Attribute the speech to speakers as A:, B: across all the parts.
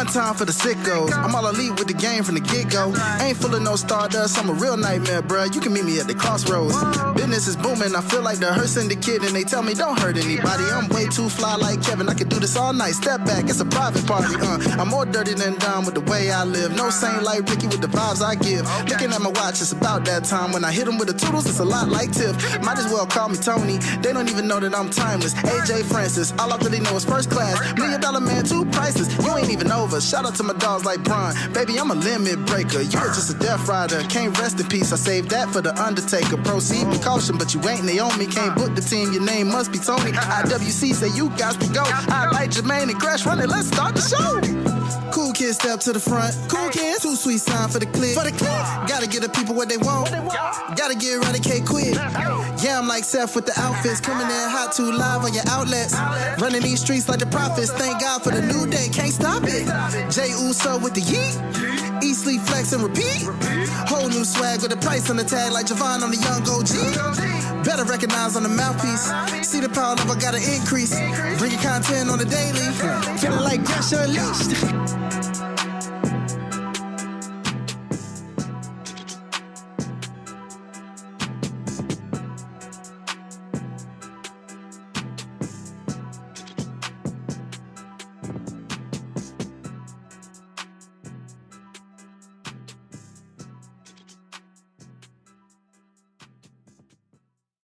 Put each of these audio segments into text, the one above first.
A: One time for the sickos. I'm all elite with the game from the get-go. Ain't full of no stardust, I'm a real nightmare, bruh. You can meet me at the crossroads. Business is booming, I feel like the Hurt Syndicate, and they tell me don't hurt anybody. I'm way too fly like Kevin, I could do this all night. Step back, it's a private party, I'm more dirty than dumb with the way I live. No saint like Ricky with the vibes I give. Looking at my watch, it's about that time. When I hit them with the toodles, it's a lot like Tiff. Might as well call me Tony. They don't even know that I'm timeless. AJ Francis, all I really know is first class. $1 million man, 2 prices. You ain't even over. Shout out to my dogs like Bron. Baby, I'm a limit breaker. You are just a death rider. Can't rest in peace. I saved that for the Undertaker. Proceed with caution, but you ain't Naomi. Can't book the team. Your name must be Tony. IWC say you got to go. I like Jermaine and Crash running. Let's start the show. Cool kids step to the front. Cool kids. Too sweet sign for the click. Gotta give the people what they want. Gotta get eradicate quick. Yeah, I'm like Seth with the outfits. Coming in hot too live on your outlets. Running these streets like the prophets. Thank God for the new day. Can't stop it. Jey Uso with the yeet. Eat, sleep, flex, and repeat. Whole new swag with a price on the tag like Javon on the young OG. Better recognize on the mouthpiece. See the power level gotta increase. Bringing content on the daily. Feeling like Dasha Unleashed.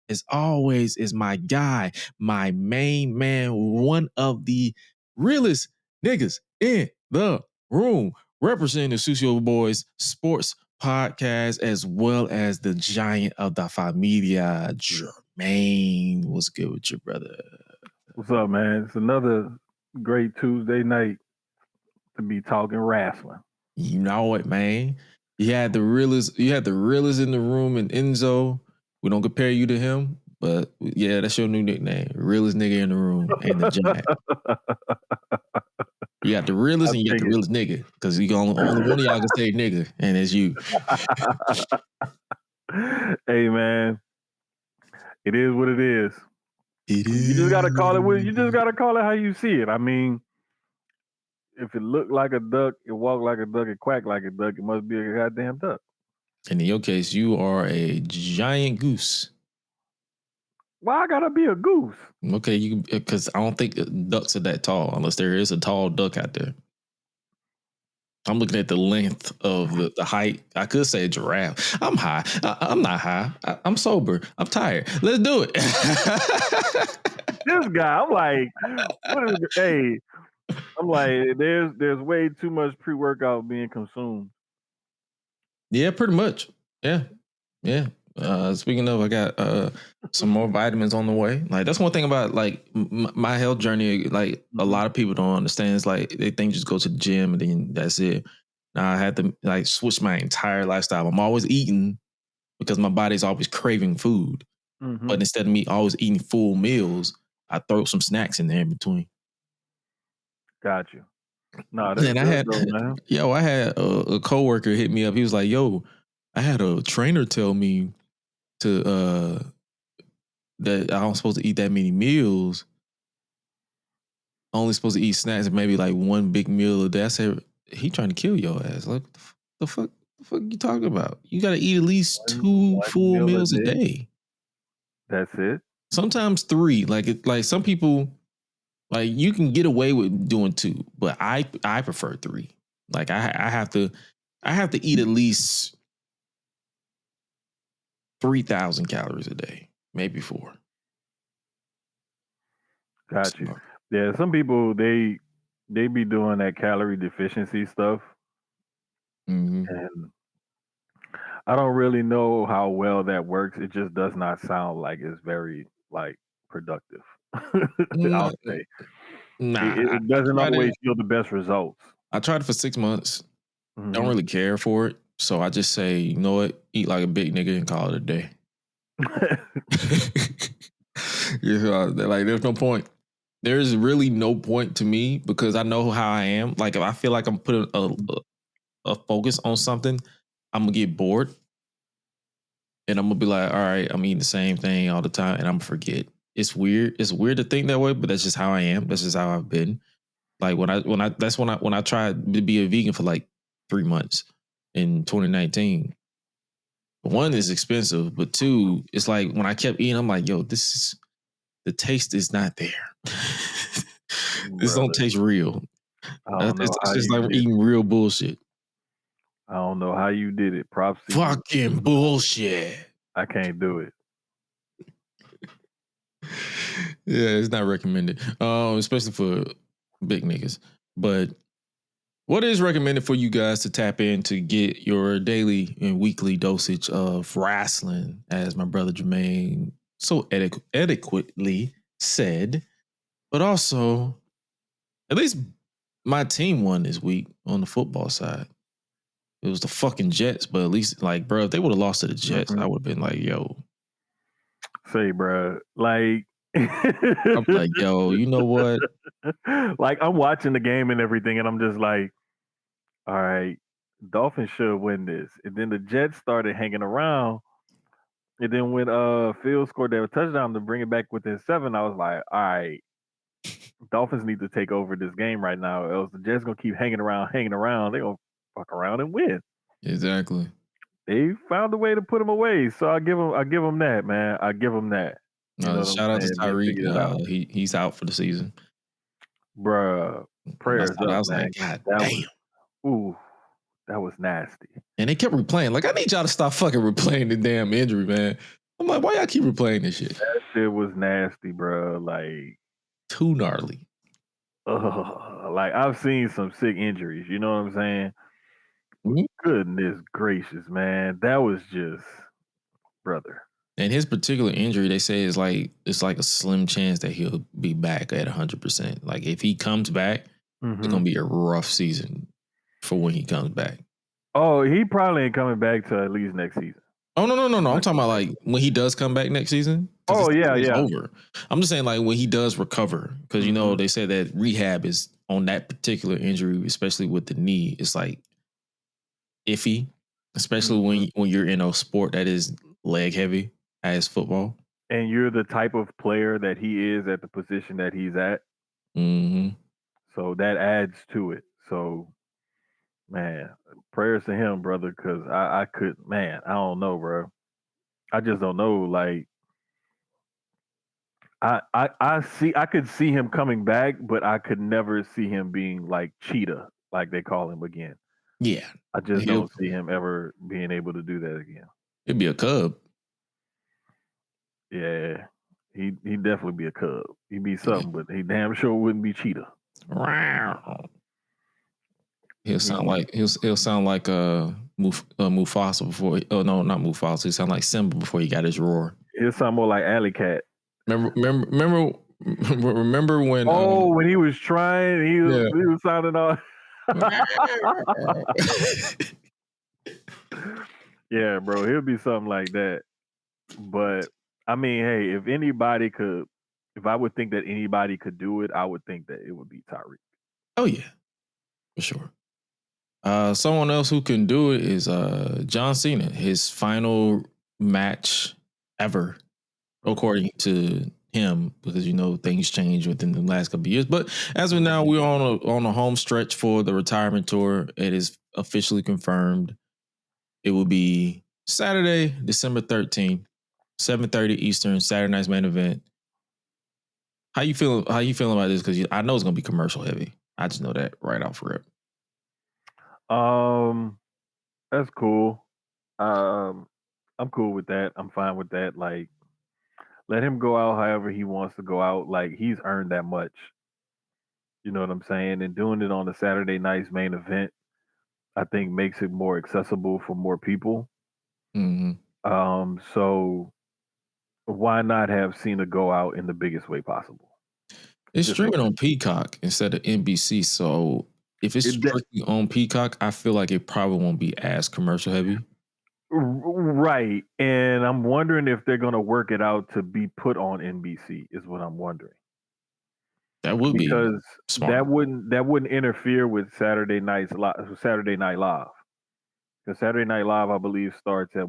B: As always, is my guy, my main man, one of the realest niggas in the room, representing the Sucio Boys Sports Podcast, as well as the giant of the familia, Jermaine. What's good with you, brother?
C: What's up, man? It's another great Tuesday night to be talking wrestling.
B: You know it, man. You had the realest in the room, and Enzo. We don't compare you to him, but yeah, that's your new nickname. Realest nigga in the room and the giant. You got the realest and you got the realest nigga. Because only one of y'all can say nigga, and it's you.
C: Hey, man. It is what it is.
B: It is.
C: You just gotta call it how you see it. I mean, if it looked like a duck, it walked like a duck, it quacked like a duck, it must be a goddamn duck.
B: And in your case, you are a giant goose.
C: Why I gotta be a goose?
B: Okay, because I don't think ducks are that tall unless there is a tall duck out there. I'm looking at the length of the height. I could say a giraffe. I'm high. I'm not high. I'm sober. I'm tired. Let's do it.
C: This guy, I'm like, hey, I'm like, there's way too much pre-workout being consumed.
B: Yeah, pretty much. Yeah. Speaking of, I got some more vitamins on the way. Like, that's one thing about like my health journey. Like, a lot of people don't understand. It's like they think just go to the gym and then that's it. Now I had to like switch my entire lifestyle. I'm always eating because my body's always craving food. Mm-hmm. But instead of me always eating full meals, I throw some snacks in there in between.
C: Got you. No, that's good, man.
B: I had a coworker hit me up. He was like, "Yo, I had a trainer tell me to that I'm supposed to eat that many meals. Only supposed to eat snacks and maybe like one big meal a day." I said, "He trying to kill your ass. Like, the fuck you talking about? You got to eat at least 2 full meals a day.
C: That's it.
B: Sometimes 3. Like some people, like you can get away with doing 2, but I prefer 3. Like I have to eat at least 3,000 calories a day, maybe 4.
C: Got you. Yeah, some people they be doing that calorie deficiency stuff, and I don't really know how well that works. It just does not sound like it's very like productive. I'll say. It doesn't always yield the best results.
B: I tried it for 6 months. Don't really care for it. So I just say, you know what? Eat like a big nigga and call it a day. Like there's no point. There's really no point to me because I know how I am. Like if I feel like I'm putting a focus on something, I'm gonna get bored. And I'm gonna be like, all right, I'm eating the same thing all the time and I'm gonna forget. It's weird. It's weird to think that way, but that's just how I am. That's just how I've been. Like when I tried to be a vegan for like 3 months in 2019. One is expensive, but two, it's like when I kept eating, I'm like, yo, the taste is not there. This don't taste real.
C: I don't know
B: It's
C: how
B: just
C: you
B: like
C: did
B: eating real bullshit.
C: I don't know how you did it. Props to you.
B: Fucking bullshit.
C: I can't do it.
B: Yeah, it's not recommended, especially for big niggas. But what is recommended for you guys to tap in to get your daily and weekly dosage of wrestling, as my brother Jermaine so adequately said, but also at least my team won this week on the football side. It was the fucking Jets, but at least, like, bro, if they would have lost to the Jets, I would have been like, yo.
C: Say, bro, like,
B: I'm like, yo, you know what?
C: Like, I'm watching the game and everything, and I'm just like, all right, Dolphins should win this. And then the Jets started hanging around. And then when Field scored their touchdown to bring it back within 7, I was like, all right, Dolphins need to take over this game right now, or else the Jets gonna keep hanging around. They're gonna fuck around and win.
B: Exactly.
C: They found a way to put him away, so I give them that, man. I give them that. You know what
B: Shout
C: I'm
B: out to
C: saying? They figured it out.
B: Tyreek. He's out for the season.
C: Bruh,
B: When I
C: prayers
B: saw that, I
C: up,
B: was
C: man.
B: like, God
C: That
B: damn.
C: that was nasty.
B: And they kept replaying. Like, I need y'all to stop fucking replaying the damn injury, man. I'm like, why y'all keep replaying this shit?
C: That shit was nasty, bro. Like,
B: too gnarly.
C: Like, I've seen some sick injuries. You know what I'm saying?
B: Mm-hmm.
C: Goodness gracious, man. That was just, brother.
B: And his particular injury, they say, is like it's like a slim chance that he'll be back at 100%. Like, if he comes back, it's gonna be a rough season for when he comes back.
C: Oh, he probably ain't coming back to at least next season.
B: Oh no. I'm talking about like when he does come back next season.
C: Oh yeah.
B: Over. I'm just saying like when he does recover, because you know they said that rehab is on that particular injury, especially with the knee. It's like iffy, especially when you're in a sport that is leg heavy as football.
C: And you're the type of player that he is at the position that he's at.
B: Mm-hmm.
C: So that adds to it. So, man, prayers to him, brother, because I could, man, I don't know, bro. I just don't know. Like, I could see him coming back, but I could never see him being like Cheetah, like they call him again.
B: Yeah.
C: I just don't see him ever being able to do that again.
B: It'd be a Cub.
C: Yeah. He'd definitely be a Cub. He'd be something, but he damn sure wouldn't be Cheetah.
B: He'll sound like Mufasa before. No, not Mufasa. He sound like Simba before he got his roar.
C: He'll sound more like Alley Cat.
B: Remember when?
C: When he was trying, he was sounding all. Yeah, bro, he'll be something like that. But I mean, hey, if I would think that anybody could do it, I would think that it would be Tyreek.
B: Oh yeah, for sure. Someone else who can do it is John Cena. His final match ever, according to him, because you know things change within the last couple of years. But as of now, we're on a home stretch for the retirement tour. It is officially confirmed. It will be Saturday, December 13th, 7:30 Eastern, Saturday night's main event. How you feeling about this? Because I know it's gonna be commercial heavy. I just know that right off rip.
C: That's cool. I'm cool with that. I'm fine with that. Like, let him go out however he wants to go out. Like, he's earned that much. You know what I'm saying? And doing it on a Saturday night's main event, I think makes it more accessible for more people.
B: Mm-hmm.
C: So why not have Cena go out in the biggest way possible?
B: It's streaming on Peacock instead of NBC, so if it's strictly on Peacock, I feel like it probably won't be as commercial heavy.
C: Right. And I'm wondering if they're going to work it out to be put on NBC is what I'm wondering.
B: That would be smart.
C: That wouldn't interfere with Saturday Night Live. Because Saturday Night Live, I believe, starts at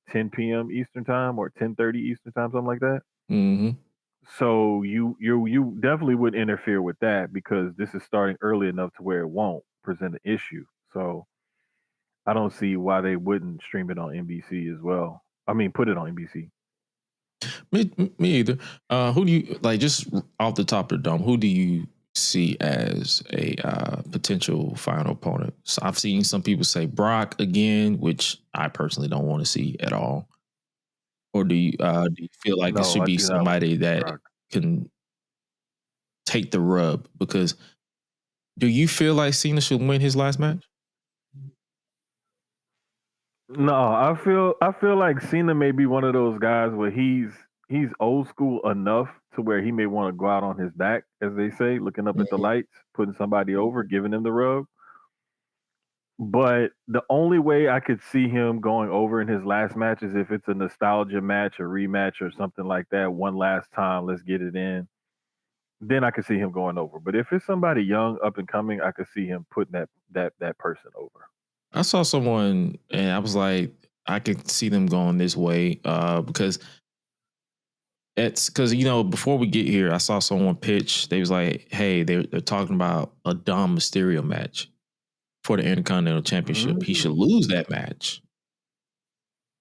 C: 10 p.m. Eastern time or 10:30 Eastern time, something like that.
B: Mm-hmm.
C: So you definitely would interfere with that because this is starting early enough to where it won't present an issue. So I don't see why they wouldn't stream it on NBC as well. I mean, put it on NBC.
B: Me either. Who do you like? Just off the top of the dome, who do you see as a potential final opponent? So I've seen some people say Brock again, which I personally don't want to see at all. Or do you feel like it
C: No,
B: should
C: I
B: be
C: do not.
B: somebody that
C: Brock.
B: can take the rub? Because do you feel like Cena should win his last match?
C: No, I feel like Cena may be one of those guys where he's old school enough to where he may want to go out on his back, as they say, looking up at the
B: Mhm.
C: lights, putting somebody over, giving him the rub. But the only way I could see him going over in his last match is if it's a nostalgia match, a rematch, or something like that. One last time, let's get it in. Then I could see him going over. But if it's somebody young, up and coming, I could see him putting that person over.
B: I saw someone and I was like, I could see them going this way because it's because before we get here, I saw someone pitch. They was like, "Hey, they're talking about a Dom Mysterio match for the Intercontinental Championship. He should lose that match,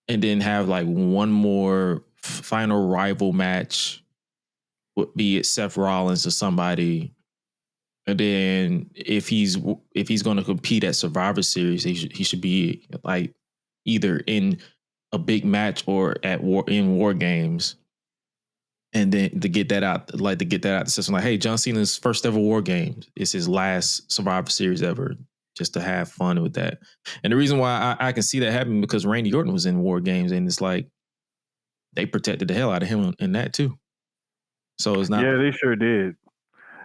B: and then have like one more final rival match, be it Seth Rollins or somebody. And then if he's going to compete at Survivor Series, he should be like either in a big match or at war games." And then to get that out the system, like, hey, John Cena's first ever War Games is his last Survivor Series ever, just to have fun with that. And the reason why I can see that happening because Randy Orton was in War Games, and it's like they protected the hell out of him in that too. So it's not.
C: Yeah, they sure did.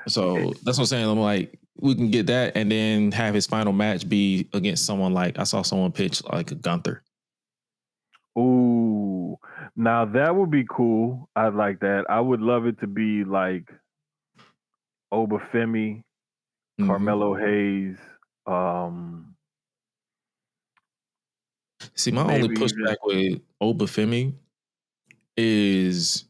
B: So that's what I'm saying. I'm like, we can get that, and then have his final match be against someone like I saw someone pitch like a Gunther.
C: Ooh, now that would be cool. I'd like that. I would love it to be like Oba Femi, Carmelo Hayes. Um,
B: See, my only
C: maybe even
B: pushback with Oba Femi is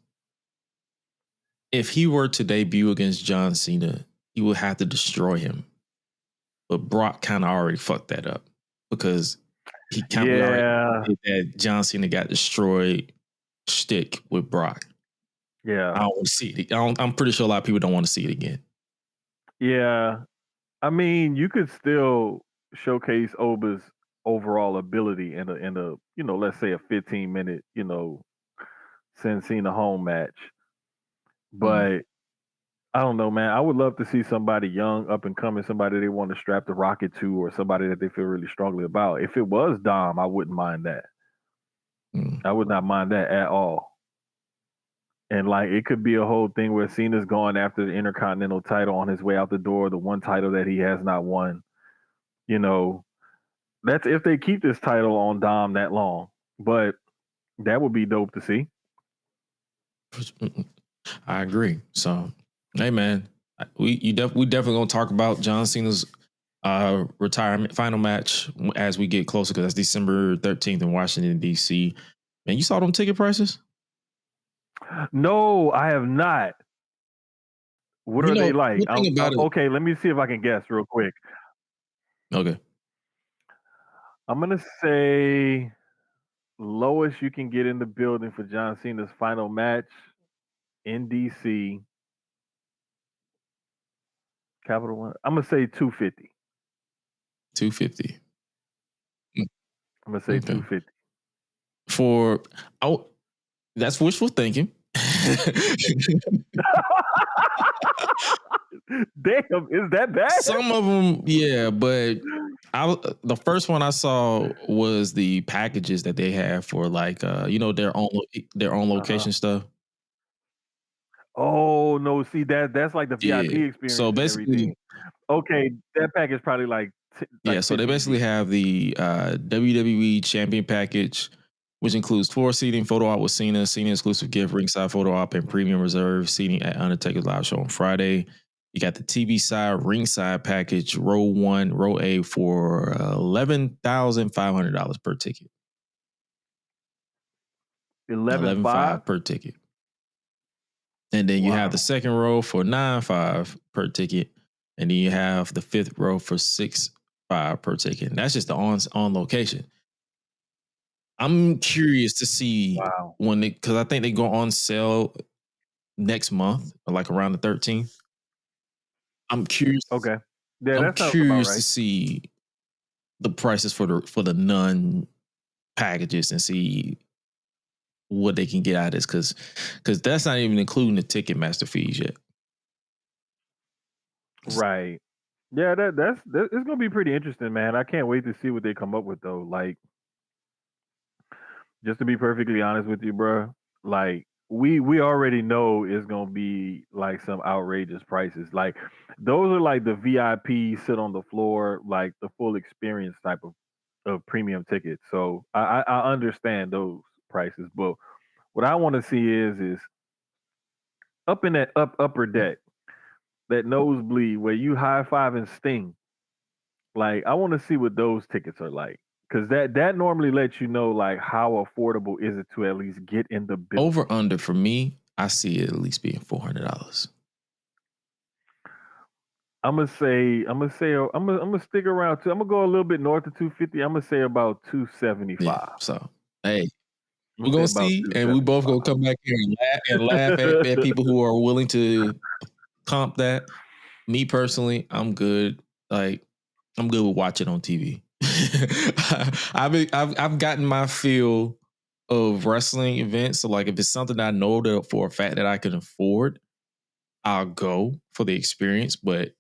B: if he were to debut against John Cena, he would have to destroy him. But Brock kind of already fucked that up because we already
C: yeah,
B: did that John Cena got destroyed shtick with Brock.
C: yeah,
B: I don't want to see it. I'm pretty sure a lot of people don't want to see it again.
C: yeah. I mean, you could still showcase Oba's overall ability in a let's say a 15-minute Sin Cena home match, but I don't know, man. I would love to see somebody young, up and coming, somebody they want to strap the rocket to, or somebody that they feel really strongly about. If it was Dom, I wouldn't mind that. I would not mind that at all. And like, it could be a whole thing where Cena's going after the Intercontinental title on his way out the door, the one title that he has not won. You know, that's if they keep this title on Dom that long. But that would be dope to see.
B: I agree. So, hey, man, we definitely gonna talk about John Cena's retirement final match as we get closer because that's December 13th in Washington D.C. Man, you saw them ticket prices?
C: No, I have not. What are they like?
B: One thing about it.
C: Okay, let me see if I can guess real quick.
B: Okay,
C: I'm gonna say lowest you can get in the building for John Cena's final match in DC. Capital One. I'm gonna say 250.
B: 250.
C: I'm gonna say
B: Okay,
C: 250.
B: for that's wishful thinking.
C: Damn, is that bad?
B: Some of them, yeah, but the first one I saw was the packages that they have for like their own location stuff.
C: Oh no, see that's like the VIP
B: Yeah.
C: experience
B: So
C: and
B: basically,
C: everything. Okay, that package probably like
B: yeah. So they
C: 15
B: basically
C: deep.
B: have the WWE Champion package, which includes floor seating, photo op with Cena exclusive gift, ringside photo op, and premium reserve seating at Undertaker's live show on Friday. You got the TV side ringside package, row 1, row A for $11,500 per ticket.
C: 11.5.
B: 11,500 per ticket. And then you have the second row for $9.5 per ticket, and then you have the fifth row for $6.5 per ticket. And that's just the on location. I'm curious to see when because I think they go on sale next month, like around the 13th. I'm curious.
C: Okay. Yeah,
B: I'm
C: that sounds about
B: curious
C: right.
B: to see the prices for the non packages and see what they can get out of this, because that's not even including the Ticketmaster fees yet.
C: Right. Yeah, that's it's gonna be pretty interesting, man. I can't wait to see what they come up with though. Like, just to be perfectly honest with you, bro, like we already know it's gonna be like some outrageous prices. Like, those are like the VIP sit on the floor, like the full experience type of premium tickets. So I understand those prices, but what I want to see is up in that upper deck, that nosebleed where you high five and Sting. Like, I want to see what those tickets are like, because that normally lets you know like how affordable is it to at least get in the building.
B: Over under for me, I see it at least being $400.
C: I'm gonna stick around too. I'm gonna go a little bit north of 250. I'm gonna say about 275.
B: Yeah, so hey, we're gonna see, and we both gonna come back here and laugh at people who are willing to comp that. Me personally, I'm good. Like, I'm good with watching on TV. I've gotten my feel of wrestling events. So like, if it's something I know that for a fact that I can afford, I'll go for the experience. But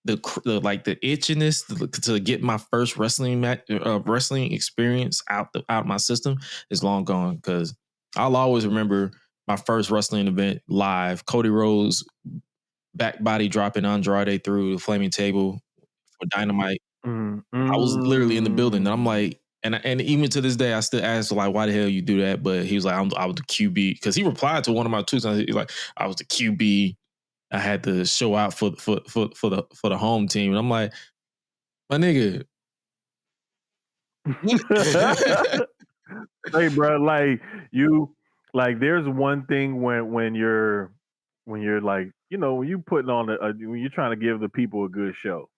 B: the itchiness to get my first wrestling experience out my system is long gone, because I'll always remember my first wrestling event live. Cody Rhodes back body dropping Andrade through the flaming table for Dynamite. I was literally in the building, and I'm like, and even to this day, I still ask like, why the hell you do that? But he was like, I was the QB, because he replied to one of my tweets. And he's like, I was the QB. I had to show out for the home team, and I'm like, my nigga.
C: Hey, bro, like there's one thing when you're like, when you putting on when you're trying to give the people a good show.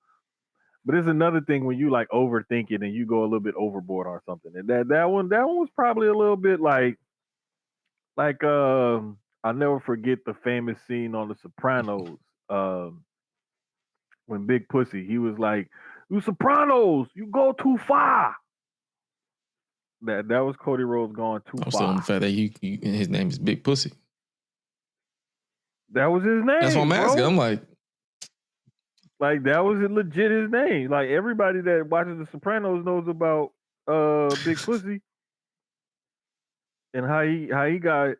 C: But there's another thing when you like overthink it and you go a little bit overboard on something. And that one was probably a little bit like I'll never forget the famous scene on The Sopranos, when Big Pussy, he was like, "You Sopranos, you go too far." That was Cody Rhodes going too far.
B: I'm still on the fact that his name is Big Pussy.
C: That was his name.
B: That's what I'm asking.
C: Bro.
B: I'm like
C: that was legit his name. Like, everybody that watches The Sopranos knows about Big Pussy and how he got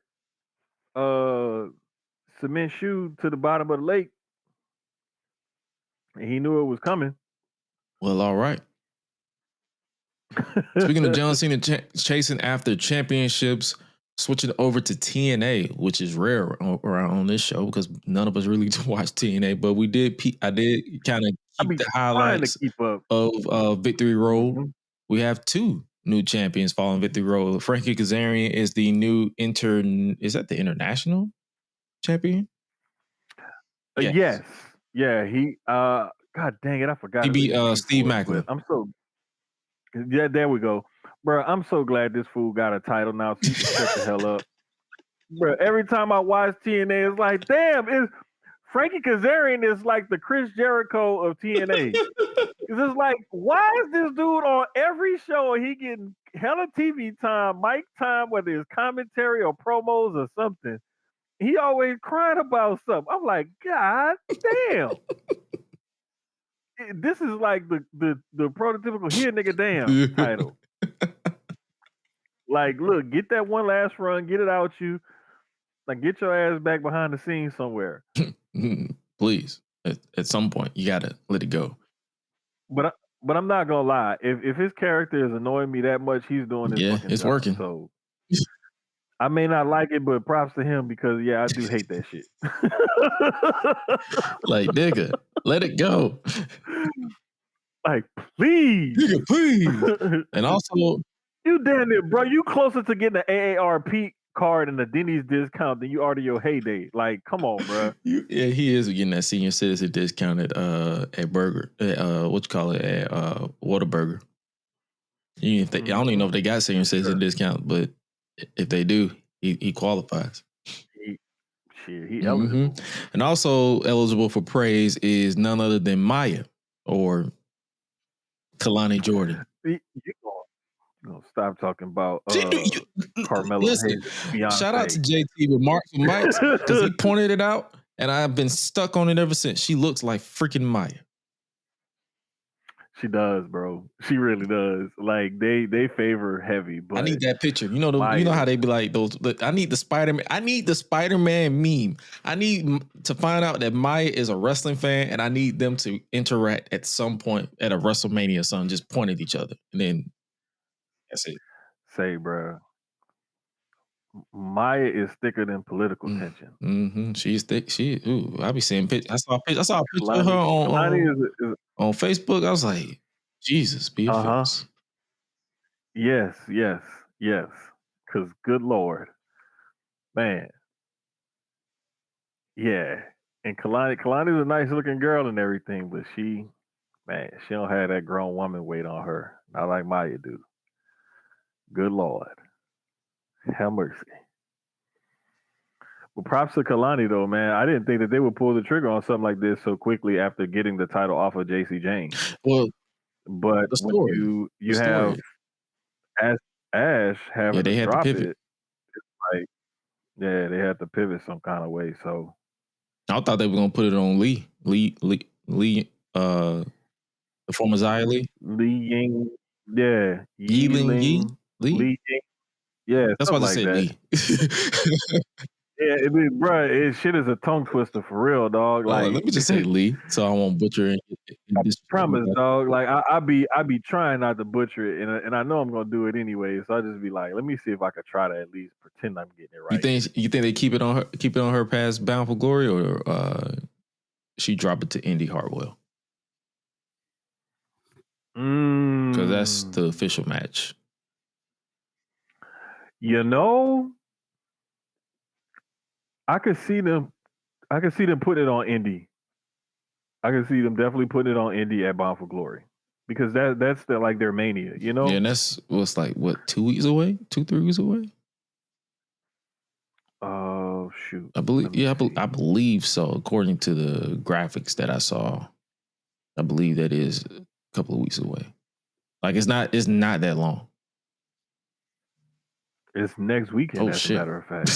C: cement shoe to the bottom of the lake, and he knew it was coming.
B: Well, all right. Speaking of John Cena chasing after championships, switching over to TNA, which is rare around on this show because none of us really watch TNA, but we did. I did kind of keep the highlights of Victory Road. Mm-hmm. We have two new champions following Victory Road. Frankie Kazarian is the new is that the international champion?
C: Yes. Yeah, he God dang it, I forgot.
B: He beat Steve Macklin.
C: I'm so Yeah, there we go. Bro, I'm so glad this fool got a title now, so he can shut the hell up. Bro, every time I watch TNA, it's like, damn, Frankie Kazarian is like the Chris Jericho of TNA. It's like, why is this dude on every show and he getting hella TV time, mic time, whether it's commentary or promos or something? He always crying about something. I'm like, God damn. This is like the prototypical here nigga damn title. Like, look, get that one last run, get it out you. Like, get your ass back behind the scenes somewhere.
B: Please. At some point, you gotta let it go.
C: But I'm not gonna lie. If his character is annoying me that much, he's doing this.
B: Yeah, it's
C: job,
B: working.
C: So I may not like it, but props to him, because I do hate that shit.
B: Like, nigga, let it go.
C: Like, please.
B: Nigga, please. And also,
C: you damn it, bro. You closer to getting the AARP card and a Denny's discount, then you order your heyday. Like, come on, bro.
B: Yeah, he is getting that senior citizen discount at Burger, what you call it, at Whataburger. I don't even know if they got senior citizen discount, but if they do, he qualifies.
C: He eligible.
B: And also eligible for praise is none other than Maya or Kalani Jordan.
C: You gonna stop talking about Carmelo Hayes' fiance.
B: Shout out to JT with Marks and Mikes because he pointed it out, and I've been stuck on it ever since. She looks like freaking Maya.
C: She does, bro. She really does. Like they favor heavy, but
B: I need that picture. You know how they be like those. I need the Spider-Man. I need the Spider-Man meme. I need to find out that Maya is a wrestling fan, and I need them to interact at some point at a WrestleMania or something. Just point at each other, and then that's it.
C: Say, bro. Maya is thicker than political tension.
B: Mm-hmm. She's thick. I be seeing pictures. I saw a picture of her on Facebook. I was like, Jesus, be a face.
C: Yes. Because good Lord, man. Yeah. And Kalani's a nice looking girl and everything, but she don't have that grown woman weight on her. Not like Maya do. Good Lord. Have mercy. Well, props to Kalani though, man. I didn't think that they would pull the trigger on something like this so quickly after getting the title off of JC James.
B: Well,
C: but
B: the story,
C: when you have Ash having to drop it, it's like, yeah, they had to pivot some kind of way. So
B: I thought they were gonna put it on Lee, the former Xia Li.
C: Lee Ying, yeah,
B: Lee.
C: Ying. Yeah,
B: that's why they
C: like
B: say
C: that.
B: Lee.
C: Yeah, bro, shit is a tongue twister for real, dog. Like,
B: let me just say Lee, so I won't butcher it.
C: I promise, dog. Like, I be trying not to butcher it, and I know I'm gonna do it anyway. So I just be like, let me see if I could try to at least pretend I'm getting it right.
B: You think they keep it on her past Bound for Glory, or she drop it to Indy Hartwell? Because that's the official match.
C: You know, I could see them putting it on Indy. I can see them definitely putting it on Indy at Bound for Glory, because that's their mania, you know.
B: Yeah, and that's what's like 2 weeks away, 2-3 weeks away.
C: Oh shoot!
B: I believe. Yeah, I believe so. According to the graphics that I saw, I believe that is a couple of weeks away. Like it's not that long.
C: It's next weekend, as
B: shit.
C: a matter of fact.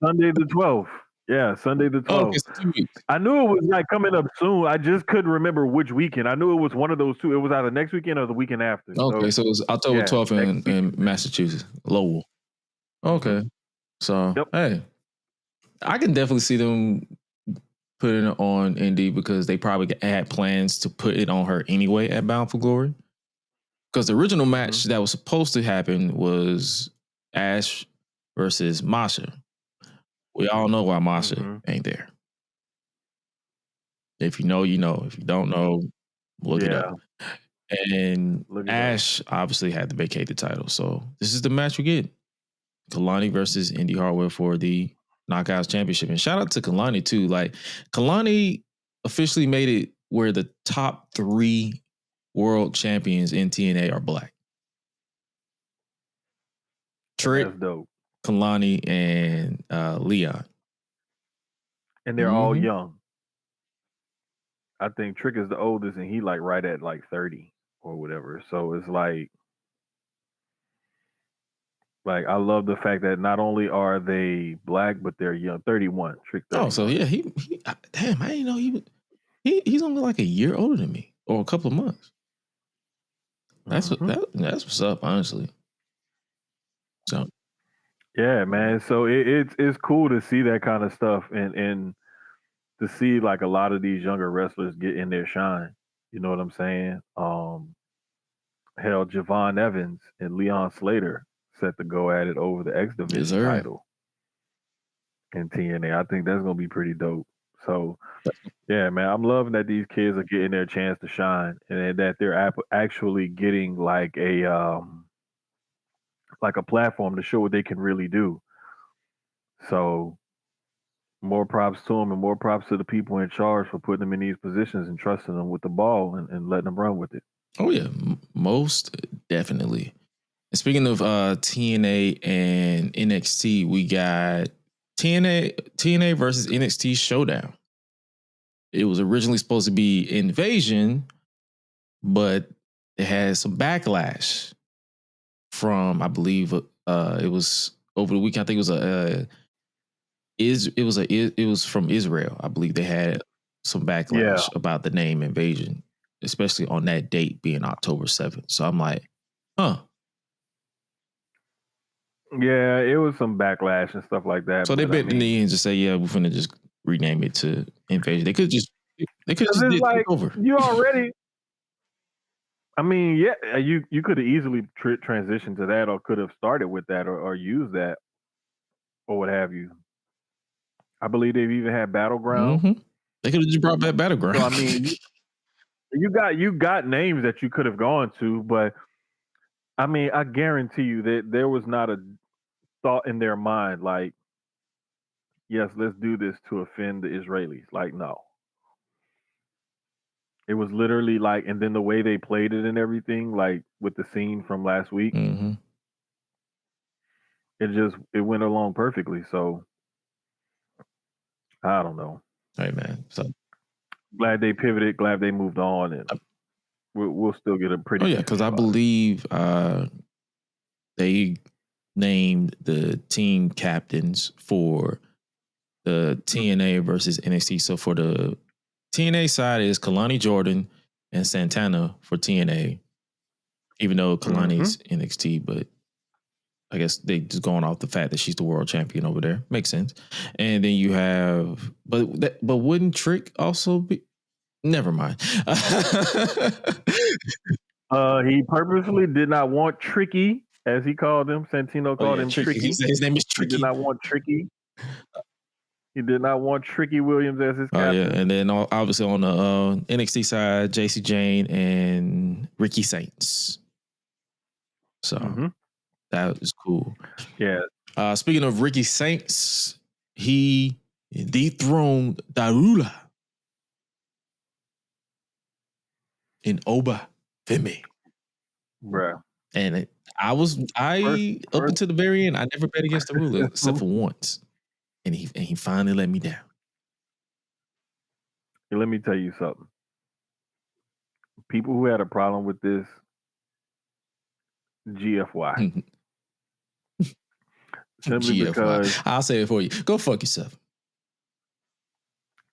C: Sunday the 12th. Yeah, Sunday the 12th.
B: Oh, it's 2 weeks.
C: I knew it was like coming up soon. I just couldn't remember which weekend. I knew it was one of those two. It was either next weekend or the weekend after.
B: Okay, so it was October 12th in Massachusetts, Lowell. Okay. So, hey, I can definitely see them putting it on Indy because they probably had plans to put it on her anyway at Bound for Glory. Because the original match that was supposed to happen was Ash versus Masha. We all know why Masha ain't there. If you know, you know. If you don't know, look it up. And Ash obviously had to vacate the title. So this is the match we get. Kalani versus Indy Hartwell for the Knockouts Championship. And shout out to Kalani too. Like Kalani officially made it where the top 3 world champions in TNA are black. Trick, Kalani, and Leon.
C: And they're all young. I think Trick is the oldest, and he like right at like 30 or whatever. So it's like I love the fact that not only are they black, but they're young. 31. Trick 31.
B: Oh, so yeah, he damn, I didn't know he's only like a year older than me, or a couple of months. That's what's up, honestly. So
C: yeah, man. So it's cool to see that kind of stuff and to see like a lot of these younger wrestlers get in their shine. You know what I'm saying? Hell, Javon Evans and Leon Slater set to go at it over the X Division title in TNA. I think that's gonna be pretty dope. So yeah, man, I'm loving that these kids are getting their chance to shine and that they're actually getting like a like a platform to show what they can really do. So more props to them, and more props to the people in charge for putting them in these positions and trusting them with the ball and letting them run with it.
B: Oh yeah, most definitely. And speaking of TNA and NXT, we got TNA versus NXT Showdown. It was originally supposed to be Invasion, but it had some backlash from, I believe, it was over the weekend. I think it was from Israel. I believe they had some backlash about the name Invasion, especially on that date being October 7th. So I'm like, huh.
C: Yeah, it was some backlash and stuff like that.
B: So they bent the knee and just say, yeah, we're finna just rename it to Invasion. They could just did over.
C: You already. I mean, yeah, you could have easily transitioned to that, or could have started with that, or used that, or what have you. I believe they've even had Battleground.
B: Mm-hmm. They could have just brought back Battleground.
C: So I mean, you got names that you could have gone to, but I mean, I guarantee you that there was not a thought in their mind like, yes, let's do this to offend the Israelis. Like, no. It was literally like, and then the way they played it and everything, like with the scene from last week,
B: mm-hmm.
C: it went along perfectly. So I don't know.
B: Hey man, so
C: glad they pivoted. Glad they moved on, and we'll still get a pretty.
B: Oh yeah, because I believe they named the team captains for the TNA versus NXT. So for the TNA side is Kalani Jordan and Santana for TNA, even though Kalani's NXT, but I guess they just going off the fact that she's the world champion over there. Makes sense. And then you have, but wouldn't Trick also be? Never mind.
C: He purposely did not want Tricky, as he called him. Santino called him Tricky.
B: His name is Tricky.
C: He did not want Tricky. He did not want Tricky Williams as his captain.
B: Oh yeah, and then obviously on the NXT side, JC Jane and Ricky Saints. So that was cool.
C: Yeah.
B: Speaking of Ricky Saints, he dethroned Darula in Oba Femi.
C: Bruh.
B: And up until the very end, I never bet against Darula except for once. And he finally let me down.
C: Let me tell you something. People who had a problem with this, GFY. Simply because
B: I'll say it for you. Go fuck yourself.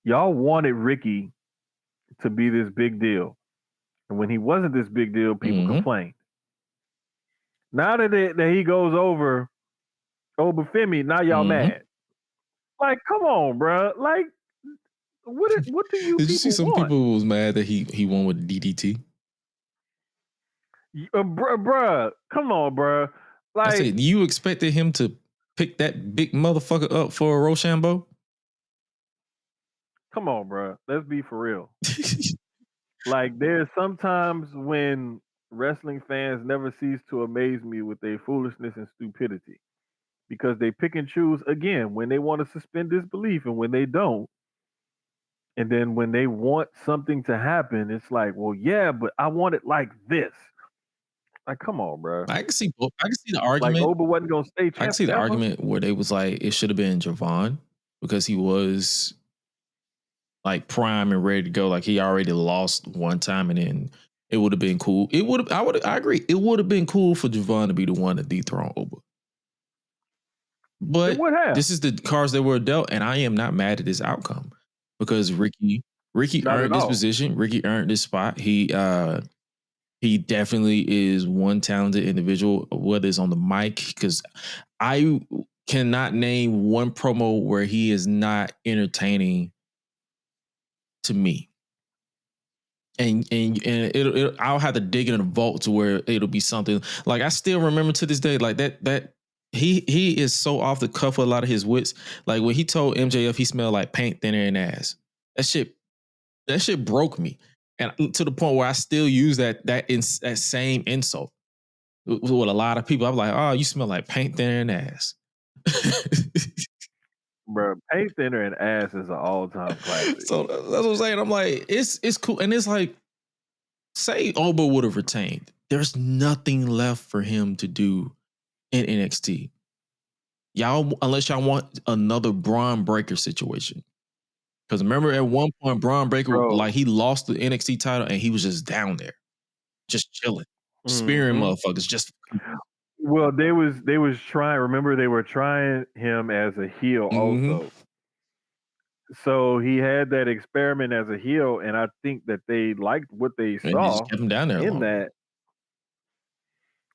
C: Y'all wanted Ricky to be this big deal. And when he wasn't this big deal, people complained. Now that he goes over Oba Femi, now y'all mad. Like, come on, bro. Like, what do you
B: Did you see some people who was mad that he won with DDT?
C: Bruh, come on, bruh. Like,
B: I said, you expected him to pick that big motherfucker up for a Rochambeau?
C: Come on, bruh. Let's be for real. Like, there's sometimes when wrestling fans never cease to amaze me with their foolishness and stupidity, because they pick and choose again when they want to suspend disbelief and when they don't. And then when they want something to happen, it's like, well, yeah, but I want it like this. Like, come on, bro.
B: I can see the argument.
C: Like, Oba wasn't gonna stay champion.
B: I can see the argument where they was like, it should have been Javon because he was like prime and ready to go. Like he already lost one time, and then it would have been cool. I agree. It would have been cool for Javon to be the one to dethrone Oba. But this is the cards that were dealt, and I am not mad at this outcome because Ricky earned this position. Ricky earned this spot. He definitely is one talented individual, whether it's on the mic, because I cannot name one promo where he is not entertaining to me. And I'll have to dig in the vault to where it'll be something like I still remember to this day, like that he is so off the cuff with a lot of his wits. Like when he told MJF he smelled like paint thinner and ass. That shit broke me. And to the point where I still use that same insult. with a lot of people. I'm like, oh, you smell like paint thinner and ass.
C: Bro, paint thinner and ass is an all-time classic.
B: So that's what I'm saying. I'm like, it's cool, and it's like, say Oba would have retained. There's nothing left for him to do in NXT. Y'all, unless y'all want another Braun Breaker situation. Because remember, at one point, Braun Breaker, like, he lost the NXT title and he was just down there, just chilling, spearing motherfuckers. Just
C: well, they was trying. Remember, they were trying him as a heel also. So he had that experiment as a heel, and I think that they liked what they saw.
B: And they just kept him down there
C: in that.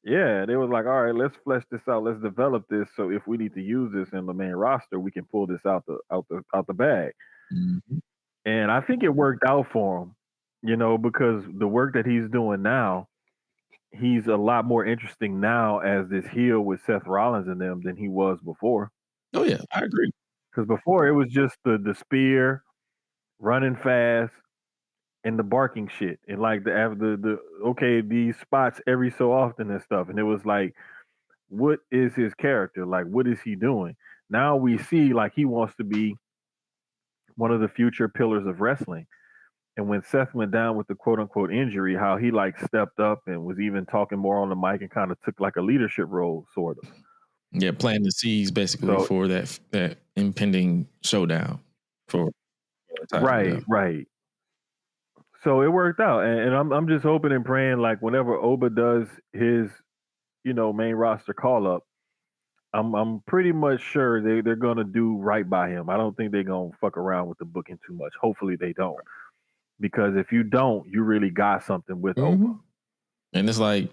C: Yeah, they was like, all right, let's flesh this out. Let's develop this. So if we need to use this in the main roster, we can pull this out the bag. And I think it worked out for him, you know, because the work that he's doing now, he's a lot more interesting now as this heel with Seth Rollins and them than he was before.
B: Oh yeah, I agree.
C: Because before it was just the spear, running fast, and the barking shit, and like the okay, these spots every so often and stuff. And it was like, what is his character? Like, what is he doing? Now we see like he wants to be one of the future pillars of wrestling. And when Seth went down with the quote unquote injury, how he like stepped up and was even talking more on the mic and kind of took like a leadership role, sort of.
B: Yeah, planting the seeds basically for that impending showdown. For
C: right. So it worked out, and I'm just hoping and praying like whenever Oba does his, you know, main roster call up, I'm pretty much sure they're gonna do right by him. I don't think they're gonna fuck around with the booking too much. Hopefully they don't, because if you don't, you really got something with Oba.
B: And it's like,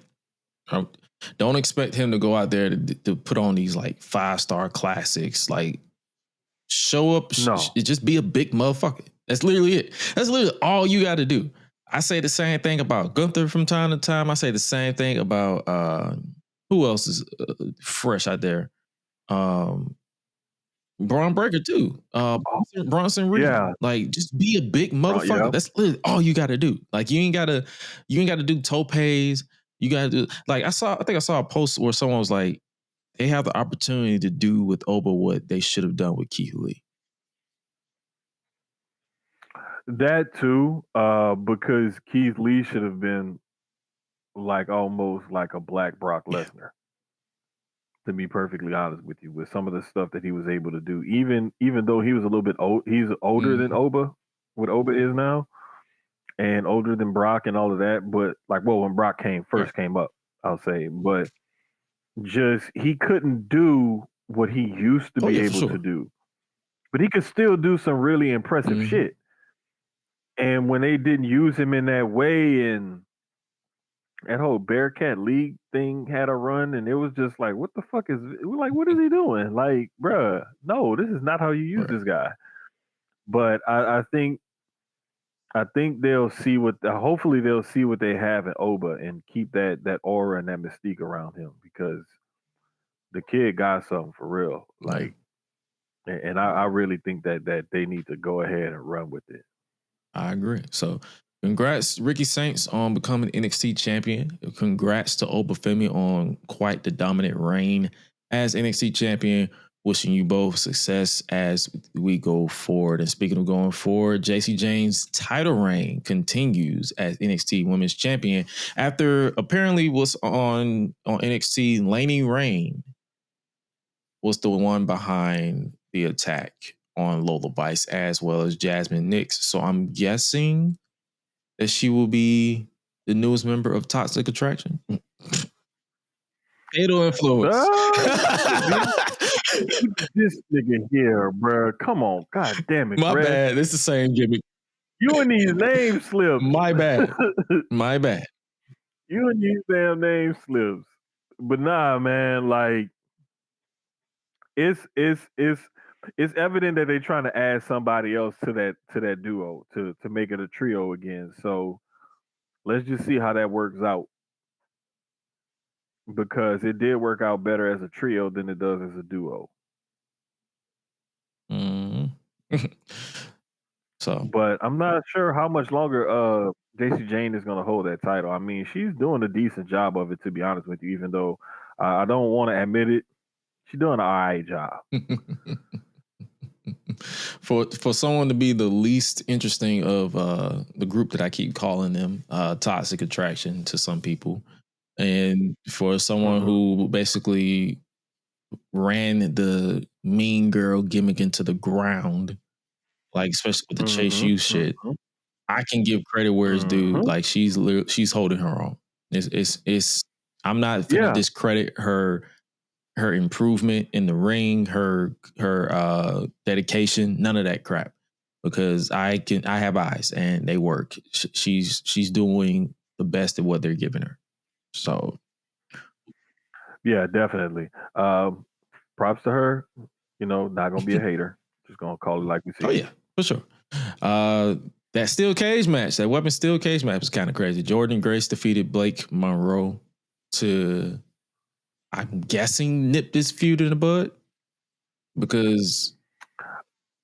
B: don't expect him to go out there to put on these like 5-star classics. Like, show up, just be a big motherfucker. That's literally it. That's literally all you got to do. I say the same thing about Gunther from time to time. I say the same thing about who else is fresh out there. Braun Breaker too. Bronson Reed.
C: Yeah.
B: Like, just be a big motherfucker.
C: Yeah.
B: That's literally all you got to do. Like, you ain't gotta do topes. You gotta do, like, I think I saw a post where someone was like, they have the opportunity to do with Oba what they should have done with Keith Lee.
C: That too, because Keith Lee should have been like almost like a black Brock Lesnar. To be perfectly honest with you, with some of the stuff that he was able to do, even though he was a little bit old, he's older than Oba, what Oba is now, and older than Brock and all of that. But like, well, when Brock first came up, I'll say, but just he couldn't do what he used to be able to do, but he could still do some really impressive shit. And when they didn't use him in that way, and that whole Bearcat League thing had a run, and it was just like, what the fuck is, like, what is he doing? Like, bruh, no, this is not how you use this guy. But I think they'll see hopefully they'll see what they have in Oba and keep that aura and that mystique around him, because the kid got something for real. Like, and I really think that they need to go ahead and run with it.
B: I agree. So congrats, Ricky Saints, on becoming NXT champion. Congrats to Oba Femi on quite the dominant reign as NXT champion. Wishing you both success as we go forward. And speaking of going forward, JC Jane's title reign continues as NXT Women's Champion after apparently was on NXT. Laney Rain was the one behind the attack on Lola Bice as well as Jasmine Nix. So I'm guessing that she will be the newest member of Toxic Attraction. Fatal influence.
C: This nigga here, bro. Come on. God damn it,
B: My
C: Brad.
B: bad. It's the same gimmick.
C: You and these name slips.
B: My bad. My bad.
C: You and these damn name slips. But nah, man, like, it's evident that they're trying to add somebody else to that duo to make it a trio again. So let's just see how that works out, because it did work out better as a trio than it does as a duo.
B: So So,
C: but I'm not sure how much longer JC Jane is going to hold that title. I mean, she's doing a decent job of it, to be honest with you. Even though I don't want to admit it, she's doing an alright job.
B: for someone to be the least interesting of the group that I keep calling them, Toxic Attraction to some people, and for someone who basically ran the mean girl gimmick into the ground, like especially with the Chase U shit, I can give credit where it's due. Like she's holding her own. It's I'm not gonna discredit her improvement in the ring, her dedication, none of that crap, because I have eyes and they work. She's doing the best at what they're giving her. So
C: yeah, definitely. Props to her. You know, not gonna be a hater. Just gonna call it like we see.
B: Oh yeah, for sure. That steel cage match, that weapon steel cage match was kind of crazy. Jordynne Grace defeated Blake Monroe to, I'm guessing, nip this feud in the bud, because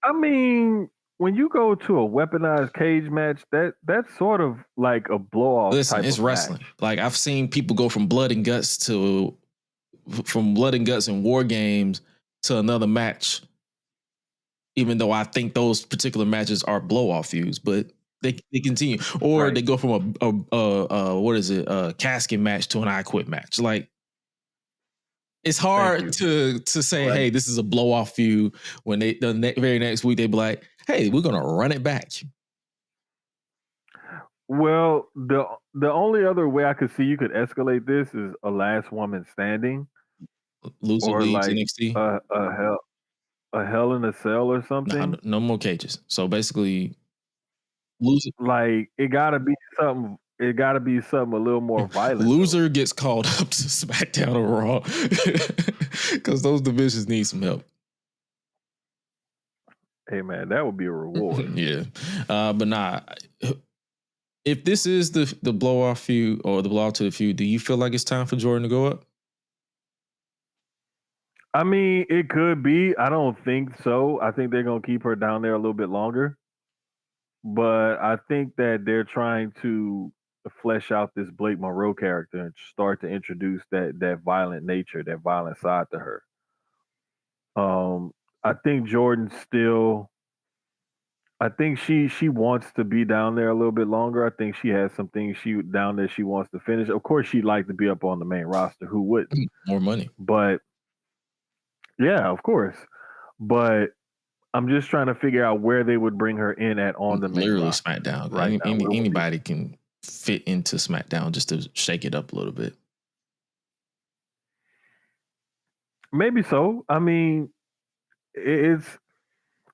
C: I mean, when you go to a weaponized cage match, that's sort of like a blow off.
B: Listen,
C: type
B: it's
C: of
B: wrestling.
C: Match.
B: Like I've seen people go from blood and guts and War Games to another match, even though I think those particular matches are blow off feuds, but they continue, or they go from a casket match to an I Quit match. Like it's hard to say, hey, this is a blow off feud when very next week they be like, hey, we're gonna run it back.
C: Well, the only other way I could see you could escalate this is a last woman standing,
B: Loser
C: or
B: leaves
C: like
B: NXT.
C: A Hell in a Cell or something.
B: No more cages. So basically, loser,
C: like it gotta be something. It gotta be something a little more violent.
B: Loser gets called up to SmackDown or Raw because those divisions need some help.
C: Hey man, that would be a reward.
B: Yeah, but nah. If this is the blow off feud or the blow off to the feud, do you feel like it's time for Jordynne to go up?
C: I mean, it could be. I don't think so. I think they're gonna keep her down there a little bit longer. But I think that they're trying to flesh out this Blake Monroe character and start to introduce that violent nature, that violent side to her. I think Jordan still. I think she wants to be down there a little bit longer. I think she has some things down there she wants to finish. Of course, she'd like to be up on the main roster. Who wouldn't?
B: More money.
C: But yeah, of course. But I'm just trying to figure out where they would bring her in at on the main
B: literally
C: roster.
B: SmackDown.
C: Right now,
B: Anybody can fit into SmackDown just to shake it up a little bit.
C: Maybe so. I mean, it's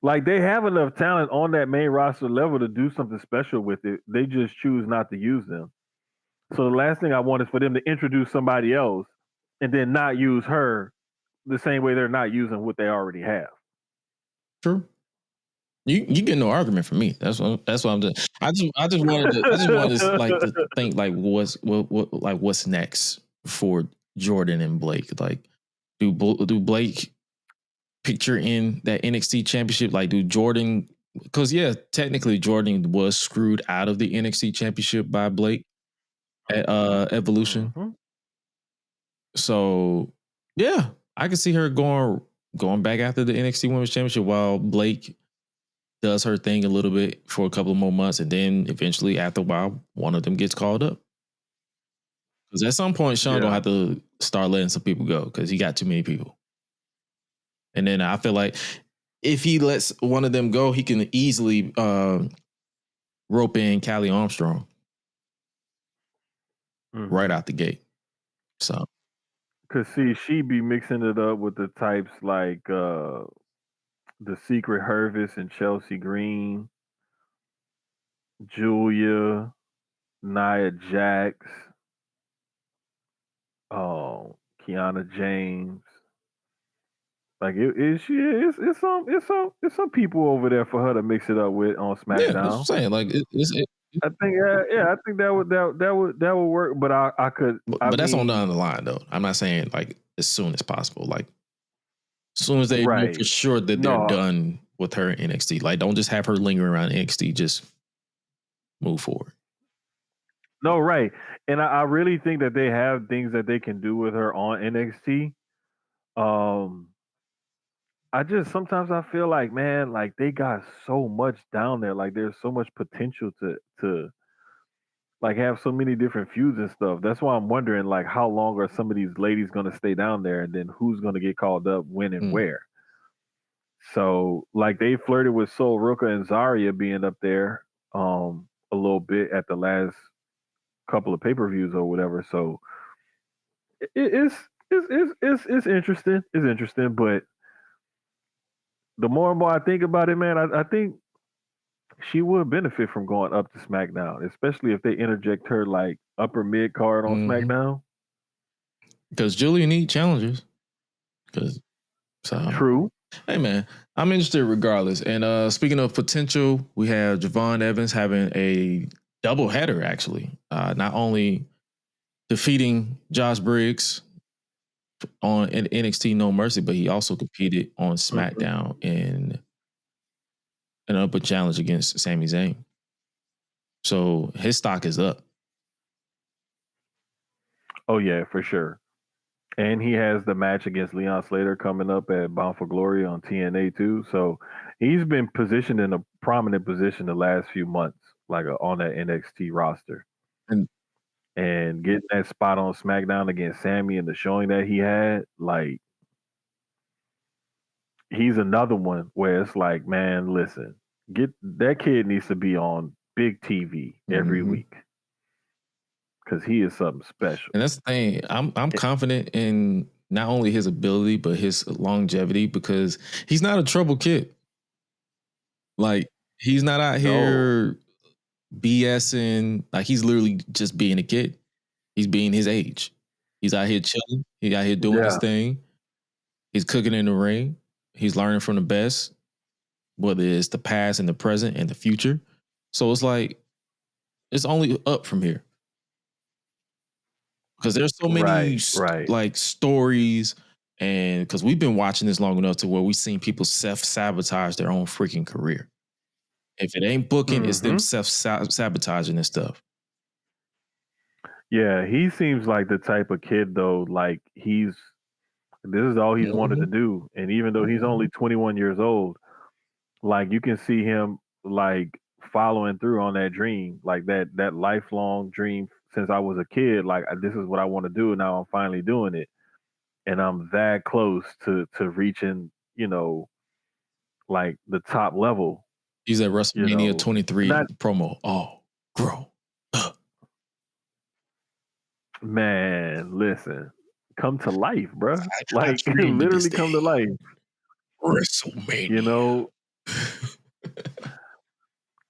C: like they have enough talent on that main roster level to do something special with it. They just choose not to use them. So the last thing I want is for them to introduce somebody else and then not use her the same way they're not using what they already have.
B: True. You get no argument from me. That's what I'm doing. I just wanted to like to think like what's next for Jordan and Blake. Like do Blake picture in that NXT championship? Like do Jordan, because yeah, technically Jordan was screwed out of the NXT championship by Blake at Evolution.
C: Mm-hmm.
B: So yeah, I can see her going back after the NXT Women's Championship while Blake does her thing a little bit for a couple of more months, and then eventually, after a while, one of them gets called up. Because at some point, Sean gonna have to start letting some people go because he got too many people. And then I feel like if he lets one of them go, he can easily rope in Callie Armstrong right out the gate. So,
C: cause see, she be mixing it up with the types like the Secret Hervis and Chelsea Green, Julia, Nia Jax, Kiana James. Like it's some people over there for her to mix it up with on SmackDown.
B: Yeah, that's what I'm saying. Like
C: I think that would work. But I could.
B: But that's on down the line though. I'm not saying like as soon as possible. Like as soon as they know for sure that they're done with her in NXT. Like, don't just have her lingering around NXT. Just move forward.
C: No, right. And I really think that they have things that they can do with her on NXT. I just sometimes I feel like, man, like they got so much down there. Like there's so much potential to like have so many different feuds and stuff. That's why I'm wondering like how long are some of these ladies gonna stay down there, and then who's gonna get called up when and where. So like they flirted with Sol Ruka and Zarya being up there a little bit at the last couple of pay-per-views or whatever. So it's interesting. It's interesting, but the more and more I think about it, man, I think she would benefit from going up to SmackDown, especially if they interject her like upper mid card on SmackDown.
B: Because Julia needs challengers.
C: True.
B: Hey man, I'm interested regardless. And speaking of potential, we have Javon Evans having a double header actually. Not only defeating Josh Briggs on NXT No Mercy, but he also competed on SmackDown in an open challenge against Sami Zayn. So his stock is up.
C: Oh yeah, for sure. And he has the match against Leon Slater coming up at Bound for Glory on TNA too. So he's been positioned in a prominent position the last few months, like on that NXT roster. And getting that spot on SmackDown against Sammy and the showing that he had, like he's another one where it's like, man, listen, get that kid needs to be on big TV every week. Because he is something special.
B: And that's the thing. I'm confident in not only his ability, but his longevity, because he's not a trouble kid. Like, he's not out here BSing. Like, he's literally just being a kid. He's being his age. He's out here chilling. He's out here doing his thing. He's cooking in the ring. He's learning from the best, whether it's the past and the present and the future. So it's like, it's only up from here. Because there's so many like stories, and because we've been watching this long enough to where we've seen people self-sabotage their own freaking career. If it ain't booking, it's them self-sabotaging and stuff.
C: Yeah, he seems like the type of kid though, like this is all he's wanted to do. And even though he's only 21 years old, like you can see him like following through on that dream, like that lifelong dream since I was a kid. Like this is what I want to do. Now I'm finally doing it, and I'm that close to reaching, like the top level.
B: He's at WrestleMania 23 promo. Oh, grow up.
C: Man, listen, come to life, bro. Like literally come to life.
B: WrestleMania.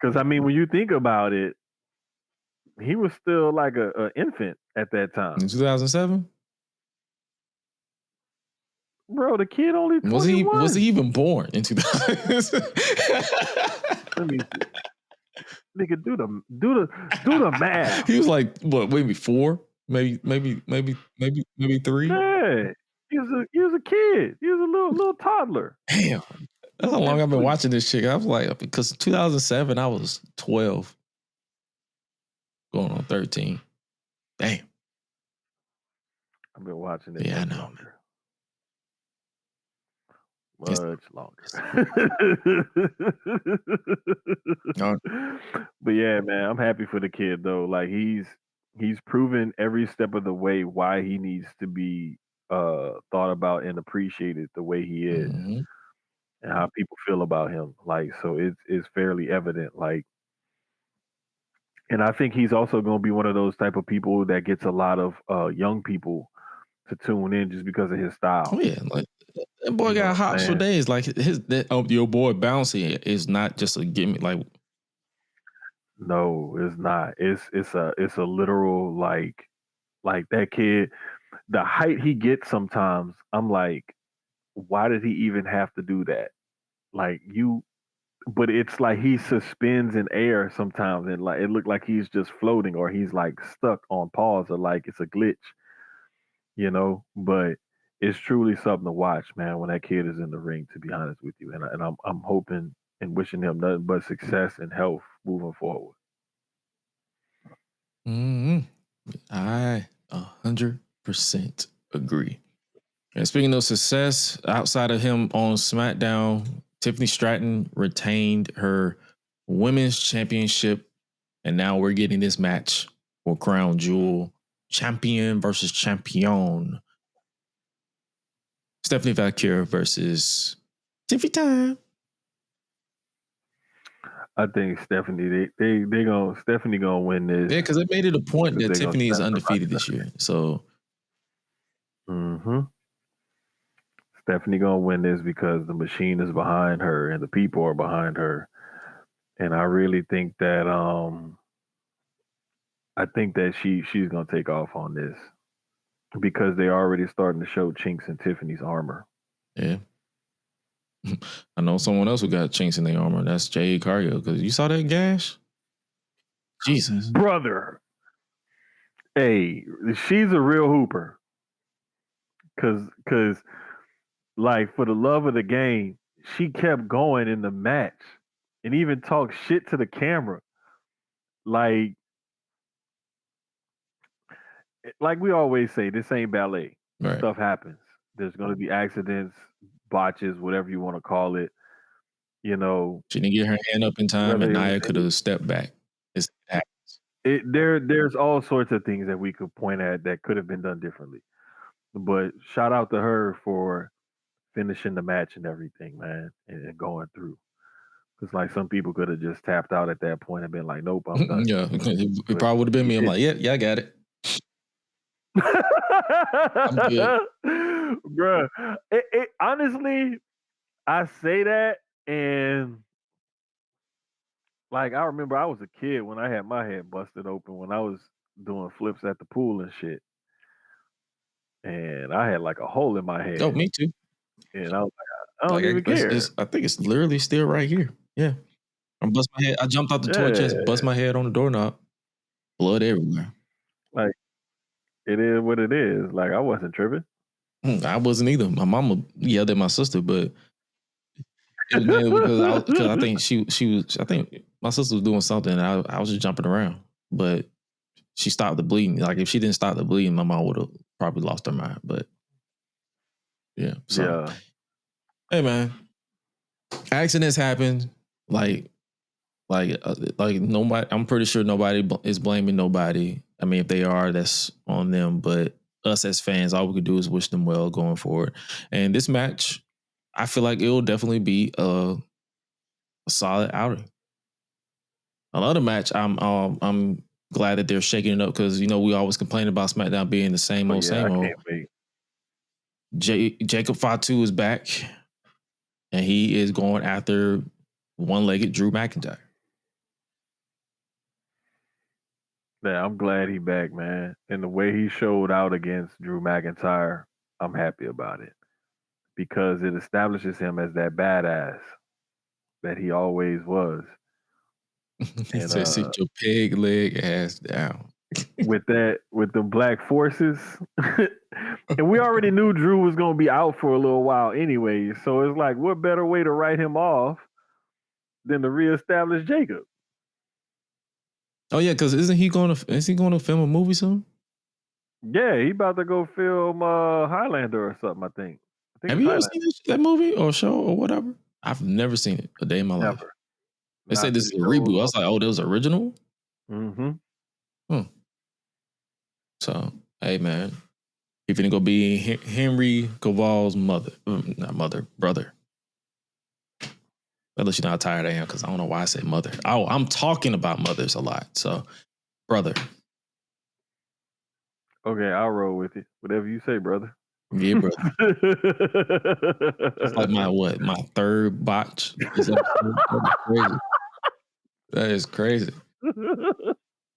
C: Because I mean, when you think about it, he was still like an infant at that time.
B: In 2007?
C: Bro, the kid only 21.
B: Was he even born in 2000?
C: Let me see. Nigga, do the math.
B: He was like, what, maybe 4? Maybe 3?
C: Yeah. He was a kid. He was a little toddler.
B: Damn. That's how long I've been watching this shit. I was like, because 2007, I was 12. Going on 13. Damn.
C: I've been watching it
B: much
C: longer. Much longer. But yeah, man, I'm happy for the kid though. Like he's proven every step of the way why he needs to be thought about and appreciated the way he is, and how people feel about him. Like, so it's fairly evident. Like, and I think he's also going to be one of those type of people that gets a lot of young people to tune in just because of his style.
B: Oh yeah, like that boy got hops for days. Like your boy Bouncy is not just a gimmick. Like,
C: no, it's not. It's a literal like that kid. The height he gets sometimes, I'm like, why did he even have to do that? Like but it's like he suspends in air sometimes, and like it looked like he's just floating, or he's like stuck on pause, or like it's a glitch, But it's truly something to watch, man. When that kid is in the ring, to be honest with you, and I'm hoping and wishing him nothing but success and health moving forward.
B: Mm-hmm. I 100% agree. And speaking of success, outside of him on SmackDown, Tiffany Stratton retained her women's championship, and now we're getting this match for Crown Jewel, champion versus champion. Stephanie Valkyrie versus Tiffy Time.
C: I think Stephanie Stephanie gonna win this.
B: Yeah, because they made it a point that Tiffany is undefeated this year. So
C: Stephanie gonna win this because the machine is behind her and the people are behind her. And I really think that she's gonna take off on this because they're already starting to show chinks in Tiffany's armor.
B: Yeah. I know someone else who got chinks in their armor. That's Jade Cargill. Because you saw that gash? Jesus.
C: Brother. Hey, she's a real hooper. Cause like for the love of the game, she kept going in the match and even talked shit to the camera. Like we always say, this ain't ballet.
B: Right.
C: Stuff happens. There's gonna be accidents, botches, whatever you want to call it. You know,
B: she didn't get her hand up in time, and Nia could have stepped back.
C: There's all sorts of things that we could point at that could have been done differently. But shout out to her for finishing the match and everything, man, and going through. Because like some people could have just tapped out at that point and been like, "Nope, I'm done."
B: Yeah, it probably would have been me. I'm like, yeah, I got it. I'm good.
C: Bruh, honestly, I say that, and like I remember I was a kid when I had my head busted open when I was doing flips at the pool and shit, and I had like a hole in my head.
B: Oh, me too.
C: And I was like, I don't even care.
B: I think it's literally still right here. Yeah, I bust my head. I jumped out the toy chest, bust my head on the doorknob, blood everywhere.
C: Like it is what it is. Like I wasn't tripping.
B: I wasn't either. My mama yelled at my sister, but it was mainly because I think she was. I think my sister was doing something, and I was just jumping around. But she stopped the bleeding. Like if she didn't stop the bleeding, my mom would have probably lost her mind. But yeah, so hey man, accidents happen. Like nobody. I'm pretty sure nobody is blaming nobody. I mean, if they are, that's on them. But us as fans, all we could do is wish them well going forward. And this match, I feel like it will definitely be a solid outing. Another match, I'm glad that they're shaking it up because we always complain about SmackDown being the same old. Jacob Fatu is back, and he is going after one-legged Drew McIntyre.
C: Yeah, I'm glad he's back, man. And the way he showed out against Drew McIntyre, I'm happy about it because it establishes him as that badass that he always was.
B: He said, "Sit your pig leg ass down."
C: with the Black Forces, and we already knew Drew was going to be out for a little while anyway. So it's like, what better way to write him off than to reestablish Jacob?
B: Oh yeah, because is he going to film a movie soon?
C: Yeah, he about to go film Highlander or something. I think
B: Have you ever seen that movie or show or whatever? I've never seen it a day in my life. They say this is a reboot. I was like, oh, that was original?
C: Mm-hmm.
B: So, hey man, he's gonna go be Henry Cavill's brother. That lets you know how tired I am because I don't know why I say mother. Oh, I'm talking about mothers a lot. So, brother.
C: Okay, I'll roll with it. Whatever you say, brother.
B: Yeah, brother. It's like my third botch. That is crazy.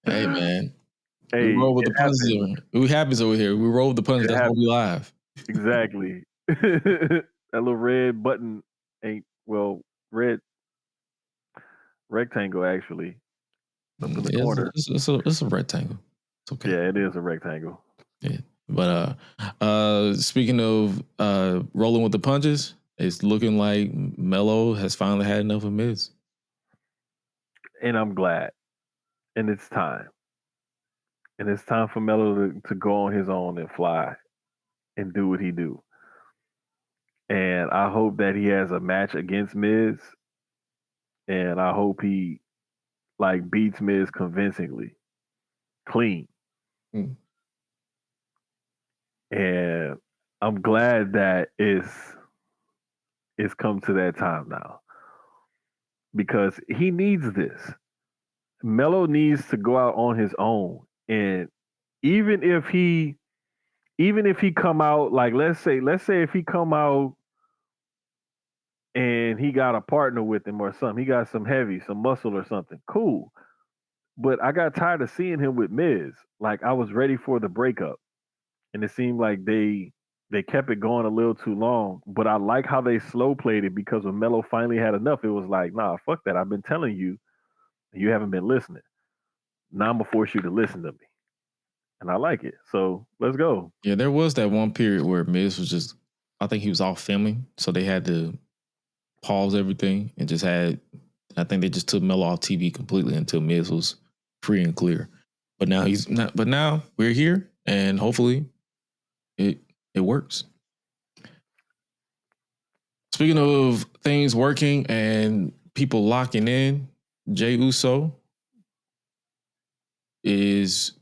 B: Hey man.
C: Hey,
B: we roll with the punches. What happens over here? We roll with the punches. That's why we live.
C: Exactly. That little red button ain't red rectangle actually. Up in the corner.
B: It's a rectangle. It's okay.
C: Yeah, it is a rectangle.
B: Yeah. But speaking of rolling with the punches, it's looking like Melo has finally had enough of Miz.
C: And I'm glad. And it's time. And it's time for Melo to go on his own and fly and do what he do. And I hope that he has a match against Miz. And I hope he like beats Miz convincingly, clean.
B: Mm.
C: And I'm glad that it's come to that time now. Because he needs this. Melo needs to go out on his own. And even if he come out, like let's say if he come out and he got a partner with him or something, he got some heavy, some muscle or something, cool. But I got tired of seeing him with Miz. Like I was ready for the breakup. And it seemed like they kept it going a little too long. But I like how they slow played it because when Melo finally had enough, it was like, nah, fuck that. I've been telling you, you haven't been listening. Now I'm gonna force you to listen to me. And I like it. So let's go.
B: Yeah, there was that one period where Miz was just, I think he was off filming, so they had to pause everything and just had, I think they just took Melo off TV completely until Miz was free and clear. But now he's not. But now we're here, and hopefully, it works. Speaking of things working and people locking in, Jey Uso is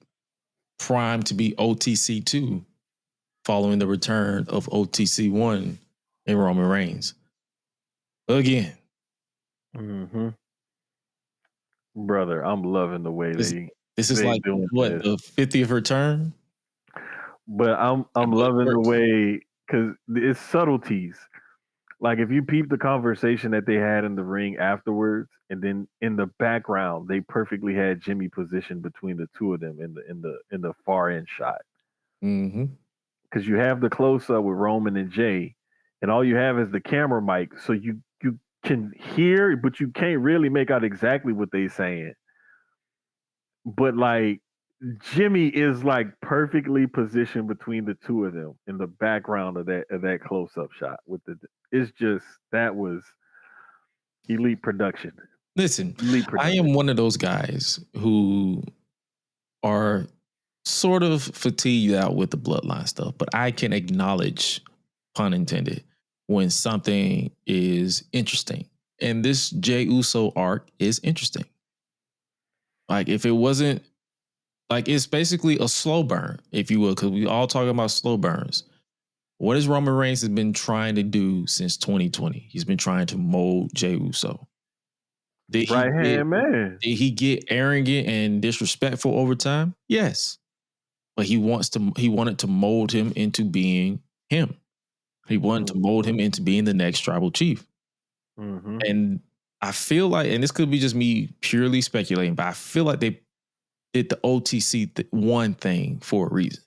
B: primed to be OTC 2 following the return of OTC 1 in Roman Reigns. Again.
C: Mm-hmm. Brother, I'm loving the way
B: this is like what, the 50th return?
C: But I'm loving the way, because it's subtleties. Like if you peep the conversation that they had in the ring afterwards, and then in the background they perfectly had Jimmy positioned between the two of them in the far end shot.
B: Mm-hmm.
C: Because you have the close up with Roman and Jey, and all you have is the camera mic, so you can hear, but you can't really make out exactly what they're saying. But like Jimmy is like perfectly positioned between the two of them in the background of that close up shot with it's just, that was elite production.
B: Listen, I am one of those guys who are sort of fatigued out with the bloodline stuff, but I can acknowledge, pun intended, when something is interesting. And this Jey Uso arc is interesting. Like if it wasn't, like it's basically a slow burn, if you will, because we all talking about slow burns. What has Roman Reigns has been trying to do since 2020? He's been trying to mold Jey Uso. Did he get arrogant and disrespectful over time? Yes. But he wanted to mold him into being him. He wanted to mold him into being the next tribal chief.
C: Mm-hmm.
B: And I feel like, and this could be just me purely speculating, but I feel like they did the OTC one thing for a reason.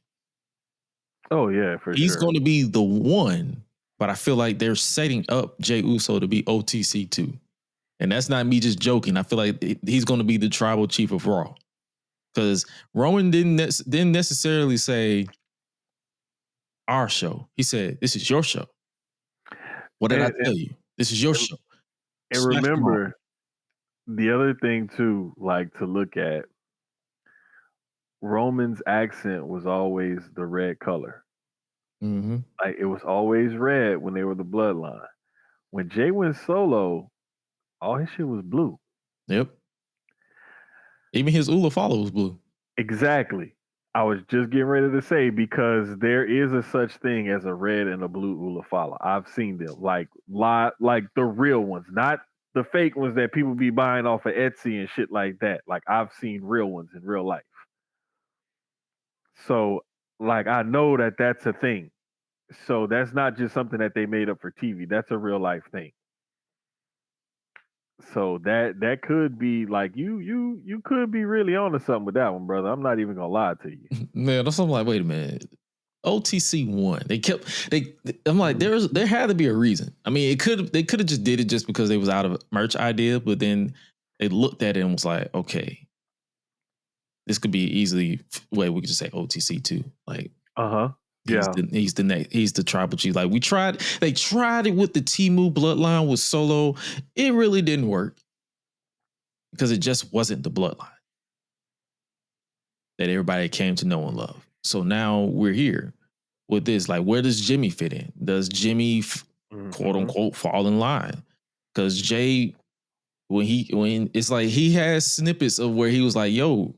C: Oh yeah, for sure.
B: He's going to be the one, but I feel like they're setting up Jey Uso to be OTC 2. And that's not me just joking. I feel like he's going to be the tribal chief of Raw. Because Roman didn't necessarily say our show. He said, this is your show. What did I tell you? This is your show.
C: And remember, the other thing too, like to look at, Roman's accent was always the red color.
B: Mm-hmm.
C: Like it was always red when they were the bloodline. When Jey went solo, all his shit was blue.
B: Yep. Even his Ula follow was blue.
C: Exactly. I was just getting ready to say, because there is a such thing as a red and a blue Ula follow. I've seen them, like the real ones, not the fake ones that people be buying off of Etsy and shit like that. Like I've seen real ones in real life. So like I know that that's a thing. So that's not just something that they made up for TV. That's a real life thing. So that could be like you could be really onto something with that one, brother. I'm not even gonna lie to you.
B: Man, I'm like, wait a minute. OTC 1. I'm like, there had to be a reason. I mean, they could have just did it just because they was out of merch idea, but then they looked at it and was like, okay, this could be easily, we could just say OTC 2. Like,
C: Yeah.
B: He's the tribal chief. Like they tried it with the Temu bloodline with Solo. It really didn't work because it just wasn't the bloodline that everybody came to know and love. So now we're here with this. Like, where does Jimmy fit in? Does Jimmy quote unquote fall in line? Because Jey, when it's like he has snippets of where he was like, yo.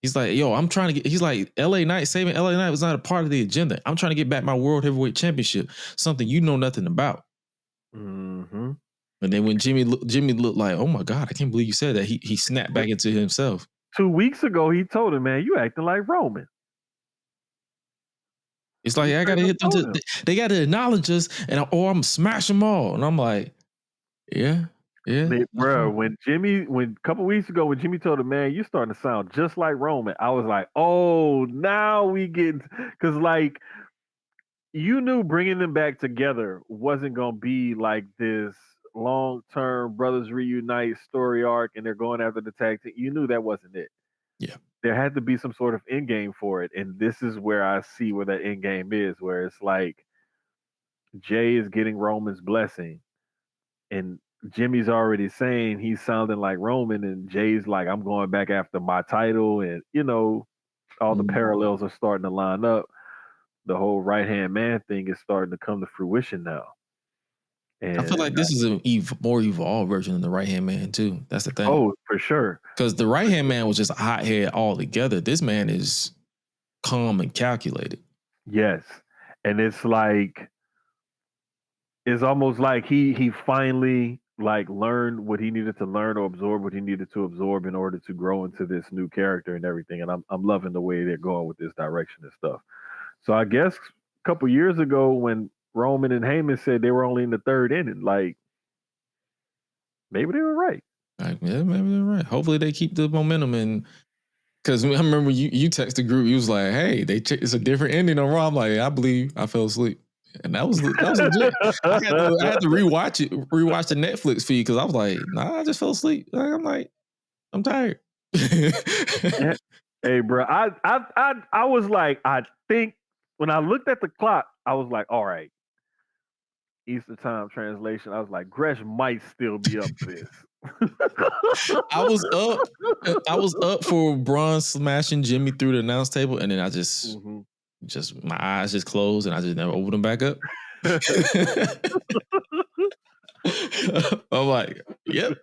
B: He's like, yo, I'm trying to get, he's like, saving LA Knight was not a part of the agenda. I'm trying to get back my World Heavyweight Championship, something you know nothing about.
C: Mm-hmm.
B: And then when Jimmy looked like, oh my God, I can't believe you said that. He snapped back into himself.
C: 2 weeks ago, he told him, man, you acting like Roman.
B: It's like, I got to hit them. They got to acknowledge us or I'm smash them all. And I'm like, yeah.
C: Bro, when a couple weeks ago, when Jimmy told him, man, you're starting to sound just like Roman, I was like, oh, now we get, because like, you knew bringing them back together wasn't going to be like this long-term brothers reunite story arc and they're going after the tag team. You knew that wasn't it.
B: Yeah.
C: There had to be some sort of end game for it. And this is where I see where that end game is, where it's like Jey is getting Roman's blessing. And Jimmy's already saying he's sounding like Roman, and Jay's like, I'm going back after my title. And, all the parallels are starting to line up. The whole right-hand man thing is starting to come to fruition now. And
B: I feel like this is a more evolved version of the right-hand man, too. That's the thing.
C: Oh, for sure.
B: Because the right-hand man was just a hothead altogether. This man is calm and calculated.
C: Yes. And it's like, it's almost like he finally like learned what he needed to learn or absorb what he needed to absorb in order to grow into this new character and everything. And I'm loving the way they're going with this direction and stuff. So I guess a couple years ago when Roman and Heyman said they were only in the third inning, like maybe they were right.
B: Like, yeah, maybe they're right. Hopefully they keep the momentum in. Because I remember you text the group, you was like, hey, it's a different ending on Raw. I'm like, I believe I fell asleep. And that was legit. I had to rewatch the Netflix feed because I was like, nah, I just fell asleep. I'm like, I'm tired.
C: Hey, bro, I was like, I think when I looked at the clock, I was like, all right, Easter time translation. I was like, Gresh might still be up for this.
B: I was up for Braun smashing Jimmy through the announce table, and then I just my eyes just closed, and I just never opened them back up. I'm like, yep.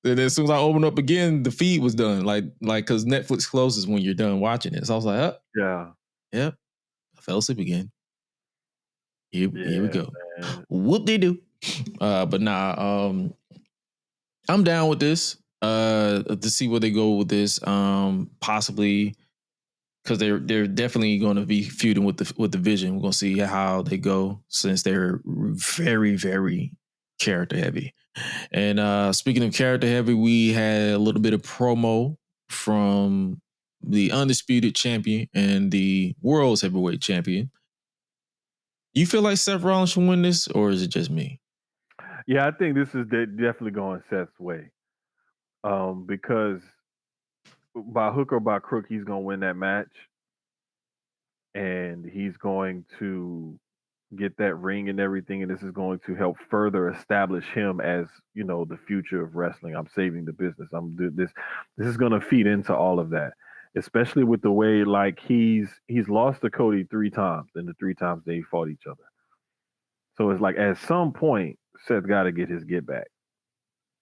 B: And then as soon as I opened up again, the feed was done. Like because Netflix closes when you're done watching it. So I was like, oh, yep. I fell asleep again. Here we go. Whoop they do. But nah, I'm down with this. To see where they go with this. Possibly because they're definitely going to be feuding with the Vision. We're going to see how they go since they're very, very character heavy. And speaking of character heavy, we had a little bit of promo from the undisputed champion and the world's heavyweight champion. You feel like Seth Rollins should win this, or is it just me?
C: Yeah, I think this is definitely going Seth's way. Because by hook or by crook, he's going to win that match. And he's going to get that ring and everything. And this is going to help further establish him as, the future of wrestling. I'm saving the business. I'm doing this. This is going to feed into all of that, especially with the way like he's lost to Cody 3 times and the 3 times they fought each other. So it's like at some point, Seth got to get his get back.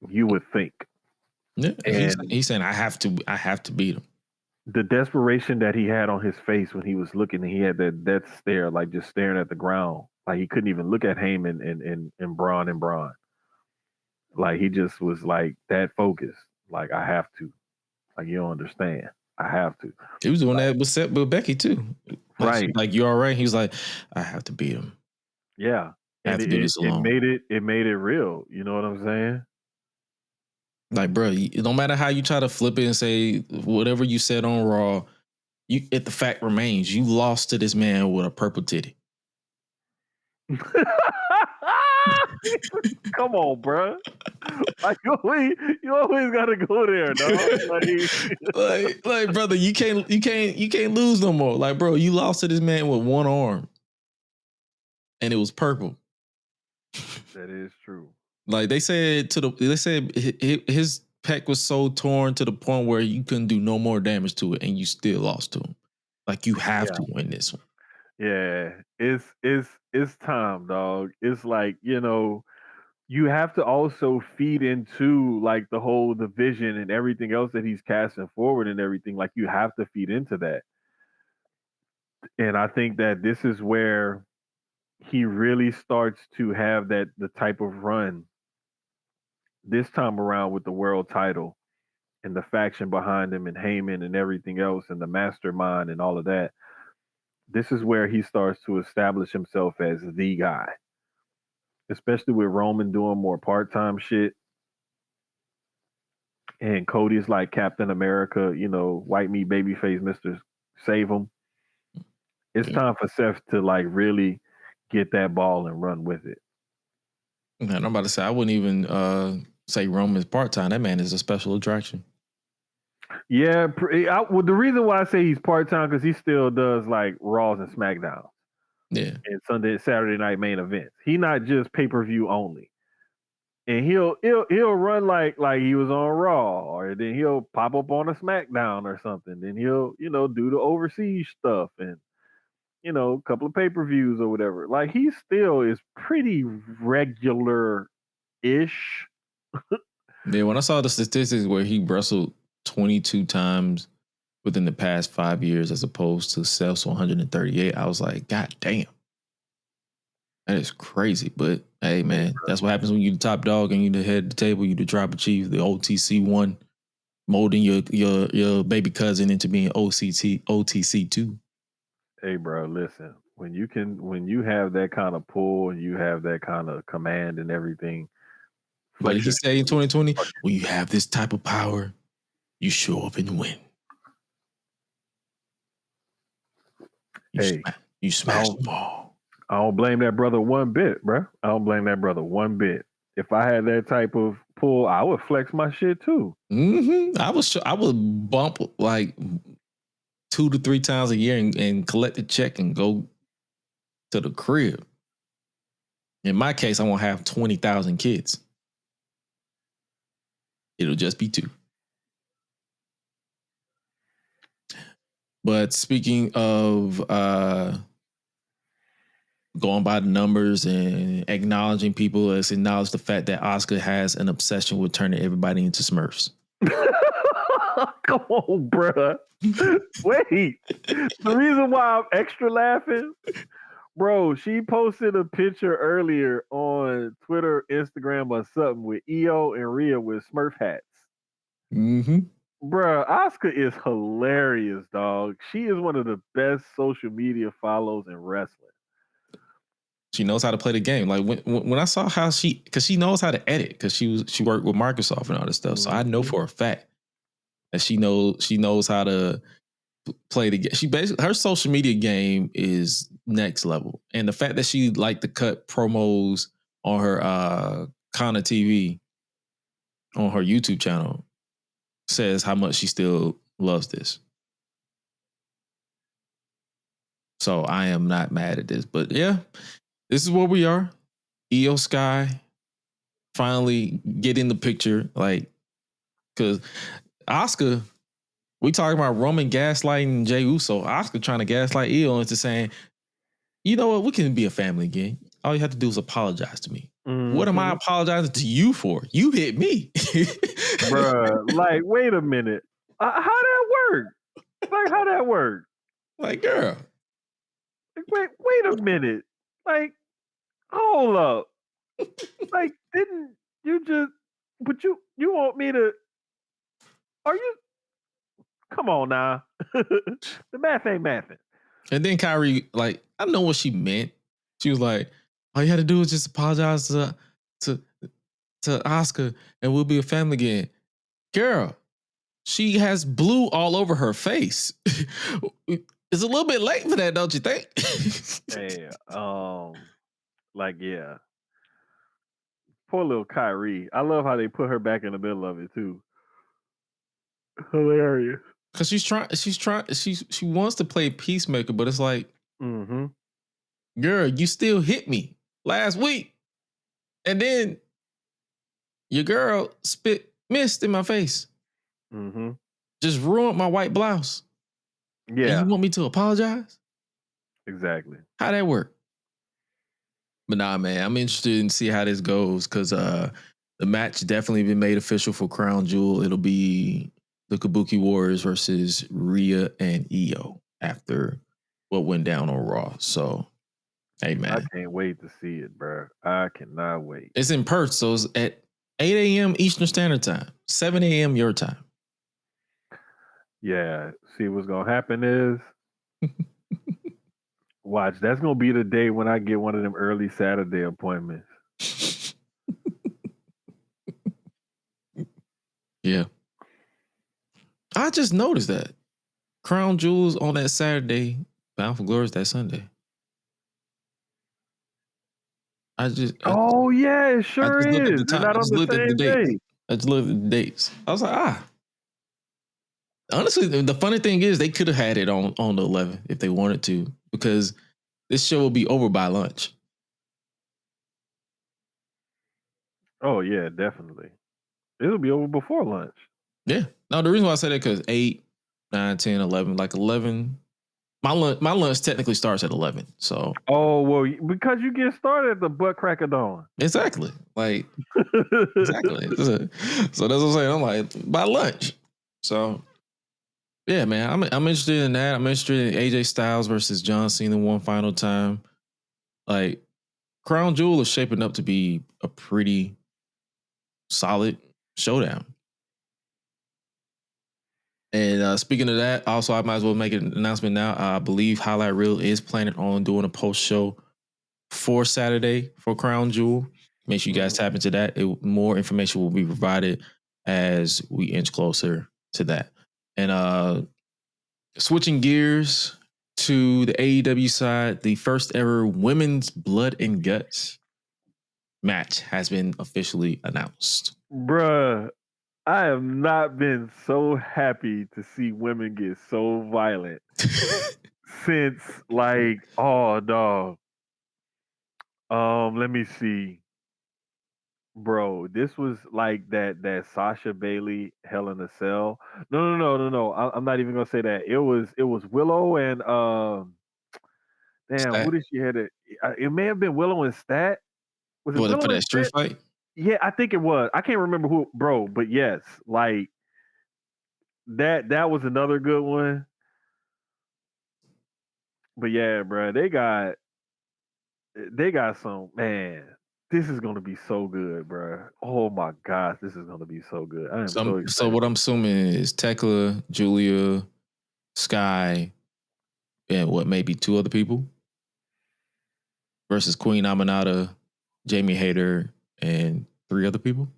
C: You would think.
B: Yeah, he's saying I have to beat him.
C: The desperation that he had on his face when he was looking, he had that death stare, like just staring at the ground. Like he couldn't even look at Heyman and Braun. Like he just was like that focused. Like I have to. Like you don't understand. I have to.
B: He was doing that with Seth with Becky too.
C: Right.
B: Like you all right? He's like, I have to beat him.
C: Yeah.
B: I have to do this alone.
C: It made it real. You know what I'm saying?
B: Like, bro, no matter how you try to flip it and say whatever you said on Raw, the fact remains you lost to this man with a purple titty.
C: Come on, bro. Like you always gotta go there, dog.
B: Like, brother, you can't lose no more. Like, bro, you lost to this man with one arm, and it was purple.
C: That is true.
B: Like they said his pec was so torn to the point where you couldn't do no more damage to it, and you still lost to him. Like you have to win this one.
C: Yeah, it's time, dog. It's like, you have to also feed into like the vision and everything else that he's casting forward and everything. Like you have to feed into that. And I think that this is where he really starts to have the type of run this time around with the world title and the faction behind him and Heyman and everything else and the mastermind and all of that. This is where he starts to establish himself as the guy, especially with Roman doing more part-time shit. And Cody's like Captain America, white meat babyface, Mr. Save him. It's time for Seth to like really get that ball and run with it.
B: Man, I'm about to say I wouldn't even say Roman's part-time. That man is a special attraction.
C: Yeah, well, the reason why I say he's part-time because he still does like Raws and SmackDowns.
B: Yeah.
C: And Saturday night main events. He not just pay-per-view only. And he'll run like he was on Raw, or then he'll pop up on a SmackDown or something. Then he'll do the overseas stuff and a couple of pay-per-views or whatever. Like he still is pretty regular-ish.
B: Yeah, when I saw the statistics where he wrestled 22 times within the past 5 years as opposed to Seth's 138, I was like, God damn. That is crazy. But hey, man, that's what happens when you the top dog and you the head of the table, you the tribal chief, the OTC one, molding your baby cousin into being OTC 2.
C: Hey, bro, listen. When you have that kind of pull and you have that kind of command and everything.
B: But he said in 2020, when you have this type of power, you show up and win. You smash them all.
C: I don't blame that brother one bit, bro. I don't blame that brother one bit. If I had that type of pull, I would flex my shit too.
B: Mm-hmm. I would bump like 2 to 3 times a year and collect the check and go to the crib. In my case, I won't have 20,000 kids. It'll just be 2. But speaking of going by the numbers and acknowledging people, let's acknowledge the fact that Asuka has an obsession with turning everybody into Smurfs.
C: Come on, bruh. Wait. The reason why I'm extra laughing, bro, she posted a picture earlier on Twitter, Instagram, or something with Io and Rhea with Smurf hats.
B: Mm-hmm.
C: Bruh, Asuka is hilarious, dog. She is one of the best social media follows in wrestling.
B: She knows how to play the game. Like when I saw how because she knows how to edit because she worked with Microsoft and all this stuff. So I know for a fact that she knows how to play the game. She basically, her social media game is next level. And the fact that she liked to cut promos on her Kana TV on her YouTube channel says how much she still loves this. So I am not mad at this. But yeah, this is where we are. Io Sky finally get in the picture. Like, because Asuka, we talking about Roman gaslighting Jey Uso. Asuka trying to gaslight Io into saying, you know what, we can be a family again. All you have to do is apologize to me. Mm-hmm. What am I apologizing to you for? You hit me.
C: Bruh, like, wait a minute. How that work? Like, how that work?
B: Like, girl.
C: Wait a minute. Like, hold up. Like, didn't you just, but you want me to, are you, come on now. The math ain't mathing.
B: And then Kyrie, like, I know what she meant. She was like, all you had to do is just apologize to Asuka and we'll be a family again. Girl, she has blue all over her face. It's a little bit late for that, don't you think?
C: Hey, like, yeah. Poor little Kyrie. I love how they put her back in the middle of it too. Hilarious.
B: Because she wants to play peacemaker, but it's like, girl, you still hit me last week. And then your girl spit mist in my face. Just ruined my white blouse.
C: Yeah.
B: And you want me to apologize?
C: Exactly.
B: How that work? But nah, man, I'm interested in see how this goes because the match definitely been made official for Crown Jewel. It'll be the Kabuki Warriors versus Rhea and Io after what went down on Raw. So, hey, man.
C: I can't wait to see it, bro. I cannot wait.
B: It's in Perth, so it's at 8 a.m. Eastern Standard Time, 7 a.m. your time.
C: Yeah. See, what's going to happen is, watch, that's going to be the day when I get one of them early Saturday appointments.
B: Yeah. I just noticed that. Crown Jewels on that Saturday, Bound for Glory is that Sunday.
C: Yeah, it sure is. They're not on the same day.
B: I just looked at the dates. I was like, Honestly, the funny thing is they could have had it on the 11th if they wanted to, because this show will be over by lunch. Oh,
C: yeah, definitely. It'll be over before lunch.
B: Yeah. No, the reason why I say that because 8, 9, 10, 11, like 11. My lunch technically starts at 11. So.
C: Oh, well, because you get started at the butt crack of dawn.
B: Exactly. Like, exactly. So that's what I'm saying. I'm like, by lunch. So, yeah, man, I'm interested in that. I'm interested in AJ Styles versus John Cena one final time. Like, Crown Jewel is shaping up to be a pretty solid showdown. And speaking of that, also, I might as well make an announcement now. I believe Highlight Reel is planning on doing a post show for Saturday for Crown Jewel. Make sure you guys tap into that. More information will be provided as we inch closer to that. And switching gears to the AEW side, the first ever women's Blood and Guts match has been officially announced.
C: Bruh, I have not been so happy to see women get so violent since, like, oh, dog. Let me see. Bro, this was like that Sasha Bailey Hell in a Cell. No. I'm not even gonna say that. It was Willow and damn, who did she hit it? It may have been Willow and Stat. Was it Willow
B: for that
C: and
B: street
C: Stat?
B: fight?
C: Yeah, I think it was. I can't remember who, bro, but yes, like that was another good one. But yeah, bro, they got some, man. This is gonna be so good, bro. Oh my gosh, this is gonna be so good. I am so excited.
B: So what I'm assuming is Tekla, Julia, Sky, and what, maybe 2 other people versus Queen Aminata, Jamie Hayter, and 3 other people.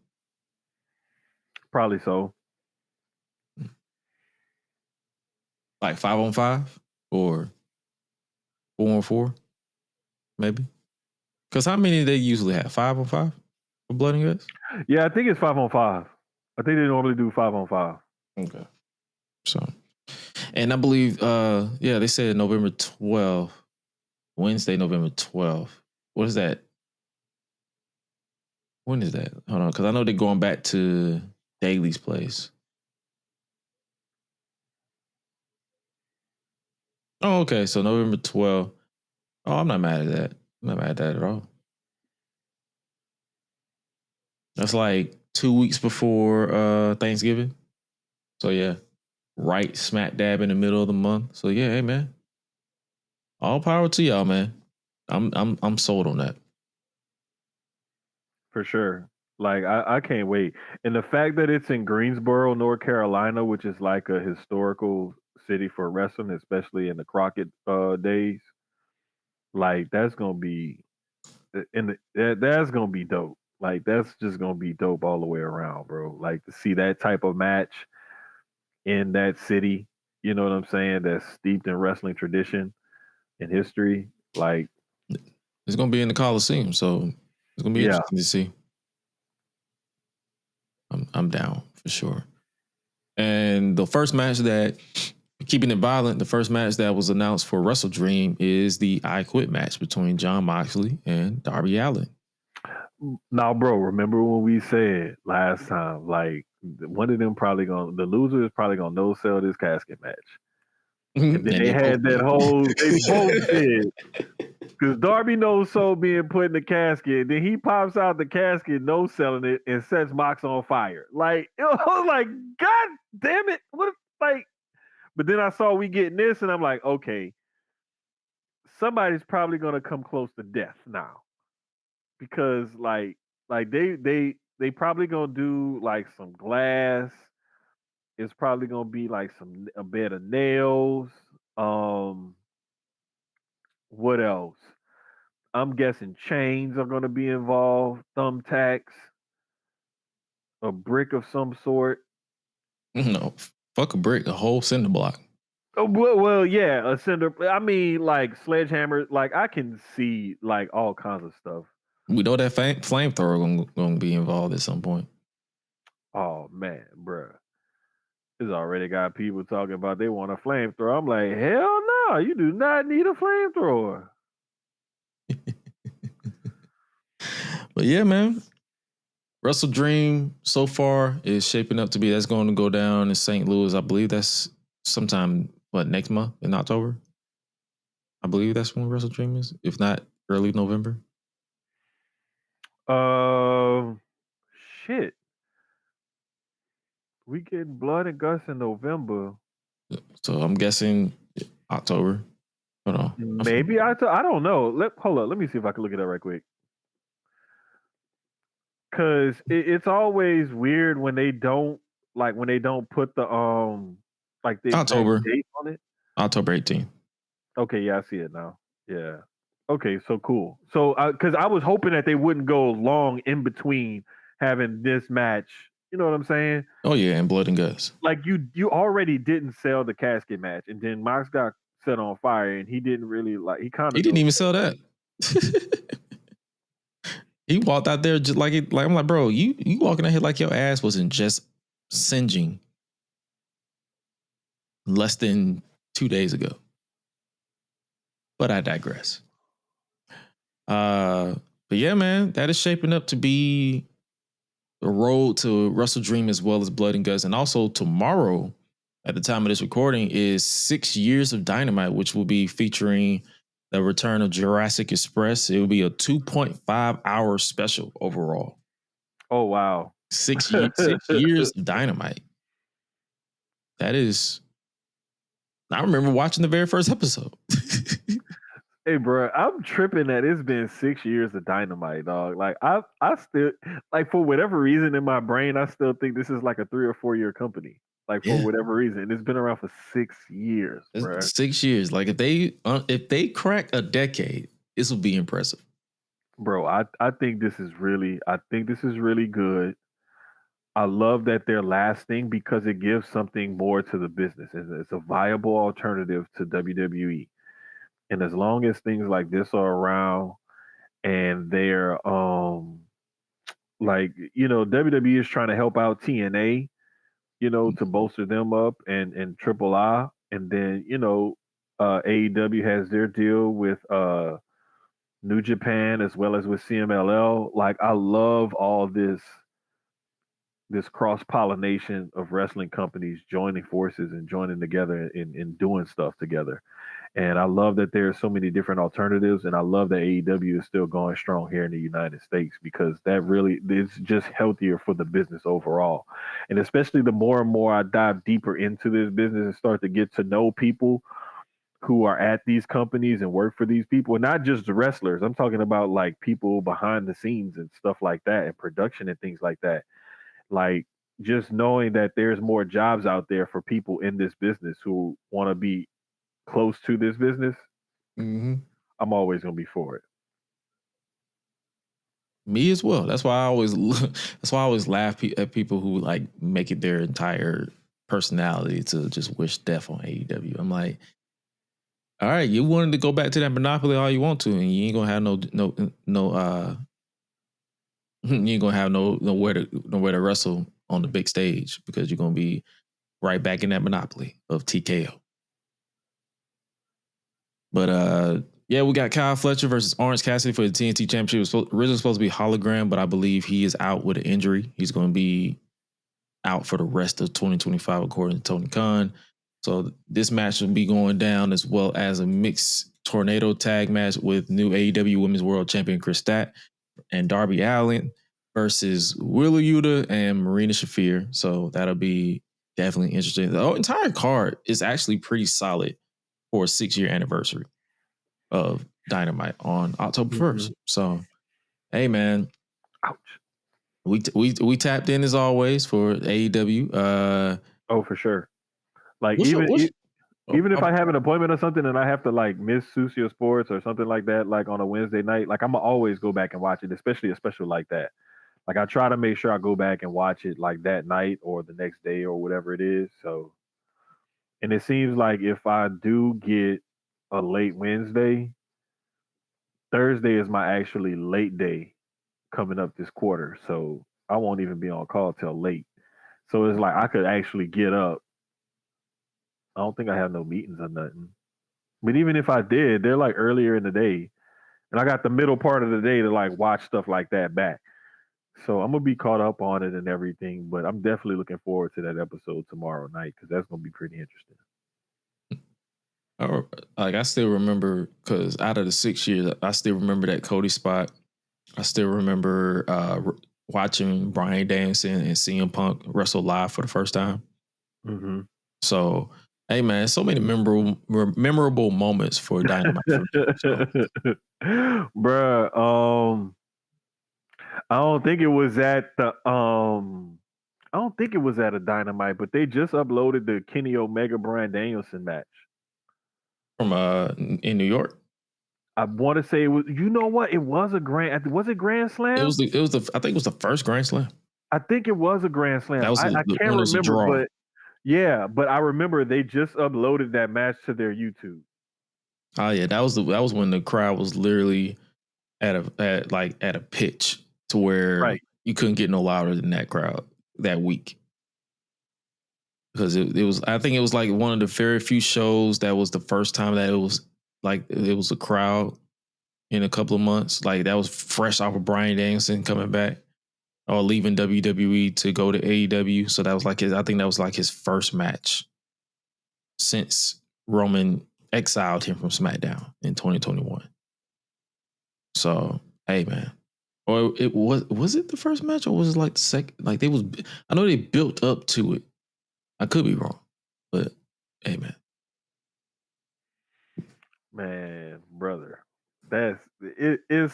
C: Probably so.
B: Like 5-on-5 or 4-on-4, maybe. Because how many they usually have? 5-on-5 for Blood and Guts?
C: Yeah, I think it's 5-on-5. I think they normally do 5-on-5.
B: Okay. So, and I believe, they said November 12th, Wednesday, November 12th. What is that? When is that? Hold on, because I know they're going back to Daly's place. Oh, okay. So November 12th. Oh, I'm not mad at that. I'm not mad at that at all. That's like 2 weeks before Thanksgiving. So yeah, right smack dab in the middle of the month. So yeah, hey man, all power to y'all, man. I'm sold on that.
C: For sure. Like I can't wait. And the fact that it's in Greensboro, North Carolina, which is like a historical city for wrestling, especially in the Crockett days, like that's gonna be that's gonna be dope. Like that's just gonna be dope all the way around, bro. Like to see that type of match in that city, you know what I'm saying? That's steeped in wrestling tradition and history. Like
B: it's gonna be in the Coliseum, so it's gonna be interesting to see. I'm down for sure. And the first match that, keeping it violent, the first match that was announced for Wrestle Dream is the I Quit match between Jon Moxley and Darby Allin.
C: Now, bro, remember when we said last time, like, one of them the loser is probably gonna no sell this casket match. And then they had that they both did. Because Darby knows so being put in the casket, then he pops out the casket, no selling it, and sets Mox on fire. Like, it was like, God damn it. But then I saw we getting this, and I'm like, okay, somebody's probably gonna come close to death now. Because they probably gonna do like some glass. It's probably gonna be like a bed of nails. What else? I'm guessing chains are gonna be involved, thumbtacks, a brick of some sort.
B: No, fuck a brick, a whole cinder block.
C: Oh, well, yeah, a cinder. I mean, like sledgehammer. Like I can see like all kinds of stuff.
B: We know that flamethrower gonna be involved at some point.
C: Oh man, bruh. It's already got people talking about they want a flamethrower. I'm like, hell no, you do not need a flamethrower.
B: But yeah, man. Wrestle Dream so far is shaping up to be that's going to go down in St. Louis. I believe that's sometime next month in October. I believe that's when Wrestle Dream is, if not early November.
C: Shit. We getting Blood and Guts in November.
B: So I'm guessing October. Hold on.
C: Maybe I don't know. Hold up. Let me see if I can look it up right quick. Cause it's always weird when they don't put the
B: October
C: date on it.
B: October 18th.
C: Okay, yeah, I see it now. Yeah. Okay, so cool. So because I was hoping that they wouldn't go long in between having this match. You know what I'm saying?
B: Oh yeah, and Blood and Guts.
C: Like you already didn't sell the casket match, and then Mox got set on fire, and he didn't really he
B: didn't even sell that. He walked out there just like I'm like, bro, you walking out here like your ass wasn't just singeing less than 2 days ago. But I digress. But yeah, man, that is shaping up to be the road to Wrestle Dream as well as Blood and Guts. And also tomorrow, at the time of this recording, is 6 years of Dynamite, which will be featuring the return of Jurassic Express. It will be a 2.5 hour special overall.
C: Oh, wow.
B: 6 years of Dynamite. That is, I remember watching the very first episode.
C: Hey, bro, I'm tripping that it's been 6 years of Dynamite, dog. Like, I still, for whatever reason in my brain, I still think this is like a 3 or 4 year company. For whatever reason, it's been around for 6 years, bro.
B: 6 years. Like, if they crack a decade, this will be impressive,
C: bro. I think this is really good. I love that they're lasting because it gives something more to the business. It's a viable alternative to WWE. And as long as things like this are around and they're WWE is trying to help out TNA, to bolster them up and Triple I, and then AEW has their deal with New Japan as well as with CMLL. Like, I love all this cross-pollination of wrestling companies joining forces and joining together and doing stuff together. And I love that there are so many different alternatives, and I love that AEW is still going strong here in the United States because that really is just healthier for the business overall. And especially the more and more I dive deeper into this business and start to get to know people who are at these companies and work for these people, and not just the wrestlers. I'm talking about like people behind the scenes and stuff like that, and production and things like that. Like, just knowing that there's more jobs out there for people in this business who want to be close to this business, I'm always gonna be for it.
B: Me as well. That's why I always laugh at people who like make it their entire personality to just wish death on AEW. I'm like, all right, you wanted to go back to that monopoly all you want to, and you ain't gonna have you ain't gonna have nowhere to wrestle on the big stage because you're going to be right back in that monopoly of TKO. But yeah, we got Kyle Fletcher versus Orange Cassidy for the TNT Championship. It was originally supposed to be hologram, but I believe he is out with an injury. He's going to be out for the rest of 2025, according to Tony Khan. So this match will be going down, as well as a mixed tornado tag match with new AEW Women's World Champion Chris Stat and Darby Allin versus Wheeler Yuta and Marina Shafir. So that'll be definitely interesting. The entire card is actually pretty solid for a 6-year anniversary of Dynamite on October 1st. So, hey man,
C: ouch.
B: We tapped in as always for AEW.
C: Oh, for sure. Like even if I have an appointment or something and I have to like miss Susio Sports or something like that, like on a Wednesday night, like I'm gonna always go back and watch it, especially a special like that. Like I try to make sure I go back and watch it like that night or the next day or whatever it is. So, and it seems like if I do get a late Wednesday, Thursday is my actually late day coming up this quarter. So I won't even be on call till late. So it's like I could actually get up. I don't think I have no meetings or nothing. But even if I did, they're like earlier in the day. And I got the middle part of the day to like watch stuff like that back. So I'm gonna be caught up on it and everything, but I'm definitely looking forward to that episode tomorrow night because that's gonna be pretty interesting.
B: Like I still remember, because out of the 6 years, I still remember that Cody spot. I still remember watching Bryan Danielson and CM Punk wrestle live for the first time.
C: Mm-hmm.
B: So, hey man, so many memorable moments for Dynamite.
C: Bruh, I don't think it was at the I don't think it was at a Dynamite, but they just uploaded the Kenny Omega Bryan Danielson match
B: from in New York.
C: I want to say it was. You know what? It was a grand. Was it Grand Slam?
B: It was the. I think it was the first Grand Slam.
C: I think it was a Grand Slam.
B: That was
C: I can't remember, but yeah, but I remember they just uploaded that match to their YouTube.
B: Oh yeah, that was when the crowd was literally at a pitch to where you couldn't get no louder than that crowd that week. Because it was, I think it was like one of the very few shows that was the first time that it was a crowd in a couple of months. Like that was fresh off of Bryan Danielson coming back or leaving WWE to go to AEW. So that was like I think that was like his first match since Roman exiled him from SmackDown in 2021. So, hey man. Or it was it the first match or was it like the second? Like I know they built up to it. I could be wrong, but hey, man.
C: Man, brother, that's it. Is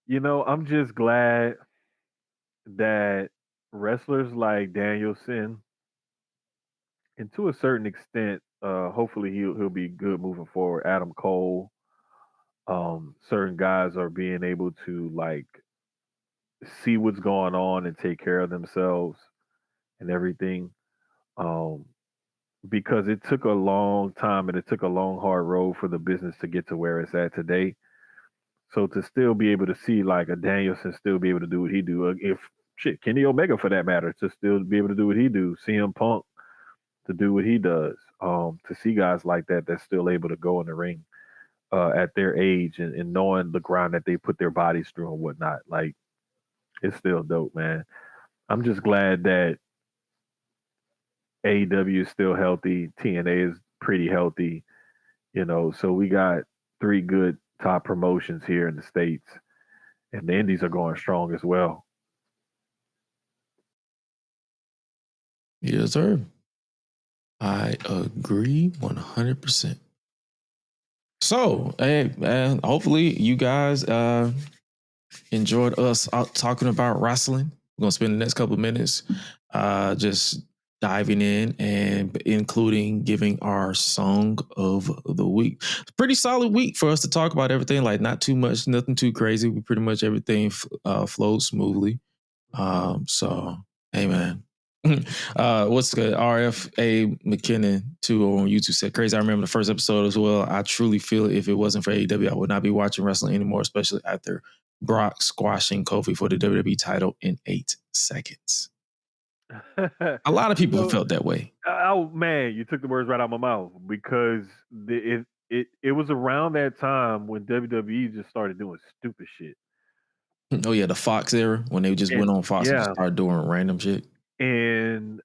C: I'm just glad that wrestlers like Danielson, and to a certain extent, hopefully he'll be good moving forward. Adam Cole, certain guys are being able to like see what's going on and take care of themselves and everything. Because it took a long time and it took a long, hard road for the business to get to where it's at today. So to still be able to see like a Danielson still be able to do what he do, if Kenny Omega for that matter, to still be able to do what he do, CM Punk to do what he does, to see guys like that that's still able to go in the ring at their age and knowing the grind that they put their bodies through and whatnot, like it's still dope, man. I'm just glad that AEW is still healthy. TNA is pretty healthy, so we got 3 good top promotions here in the States, and the Indies are going strong as well.
B: Yes, sir. I agree 100%. So, hey, man, hopefully you guys enjoyed us talking about wrestling. We're going to spend the next couple of minutes just diving in and including giving our song of the week. It's a pretty solid week for us to talk about everything, like not too much, nothing too crazy. We pretty much everything flowed smoothly. So, hey, man. What's good? RFA McKinnon 2 on YouTube said, crazy. I remember the first episode as well. I truly feel if it wasn't for AEW, I would not be watching wrestling anymore, especially after Brock squashing Kofi for the WWE title in 8 seconds. A lot of people felt that way.
C: Oh man, you took the words right out of my mouth because it was around that time when WWE just started doing stupid shit.
B: Oh yeah, the Fox era when they just went on Fox and just started doing random shit.
C: And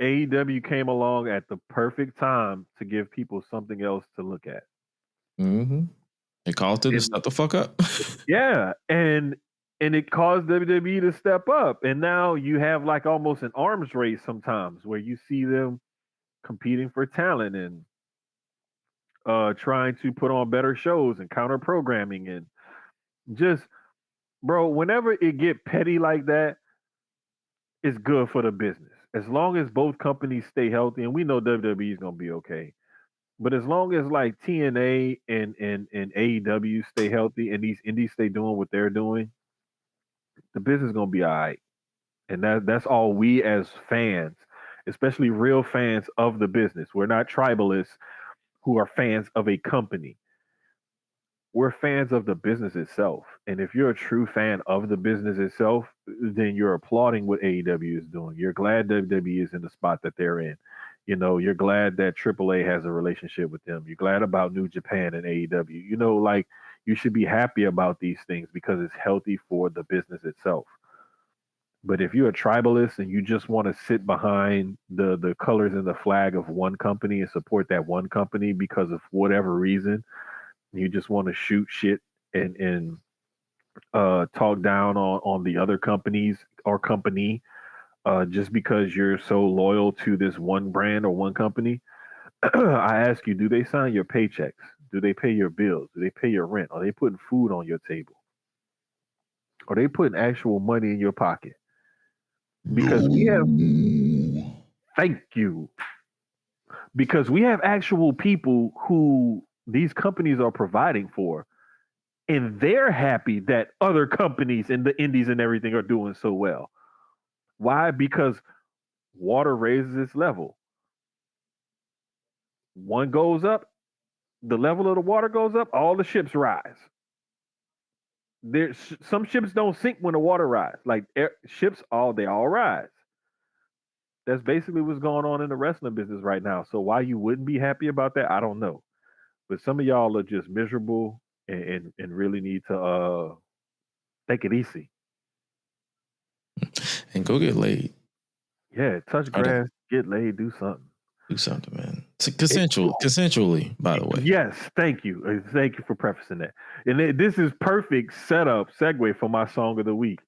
C: AEW came along at the perfect time to give people something else to look at.
B: Mm-hmm. It caused it to step the fuck up.
C: Yeah, and it caused WWE to step up, and now you have like almost an arms race sometimes where you see them competing for talent and trying to put on better shows and counter programming and just, bro, whenever it get petty like that, it's good for the business. As long as both companies stay healthy, and we know WWE is gonna be okay. But as long as like TNA and AEW stay healthy and these indies stay doing what they're doing, the business is gonna be all right. And that's all we as fans, especially real fans of the business. We're not tribalists who are fans of a company. We're fans of the business itself. And if you're a true fan of the business itself, then you're applauding what AEW is doing. You're glad WWE is in the spot that they're in. You know, you're glad that AAA has a relationship with them. You're glad about New Japan and AEW. You know, like you should be happy about these things because it's healthy for the business itself. But if you're a tribalist and you just want to sit behind the colors and the flag of one company and support that one company because of whatever reason, you just want to shoot shit and talk down on the other companies or company just because you're so loyal to this one brand or one company. I ask you, do they sign your paychecks? Do they pay your bills? Do they pay your rent? Are they putting food on your table? Are they putting actual money in your pocket? Because we have, thank you. Because we have actual people who these companies are providing for, and they're happy that other companies and the indies and everything are doing so well. Why? Because water raises its level. One goes up, the level of the water goes up, all the ships rise. There's some ships don't sink when the water rise. Like ships, they all rise. That's basically what's going on in the wrestling business right now. So why you wouldn't be happy about that, I don't know. But some of y'all are just miserable and really need to take it easy.
B: And go get laid.
C: Yeah, touch grass, get laid, do something.
B: Do something, man. Consensually, by the way.
C: Yes, thank you. Thank you for prefacing that. And this is perfect segue for my song of the week.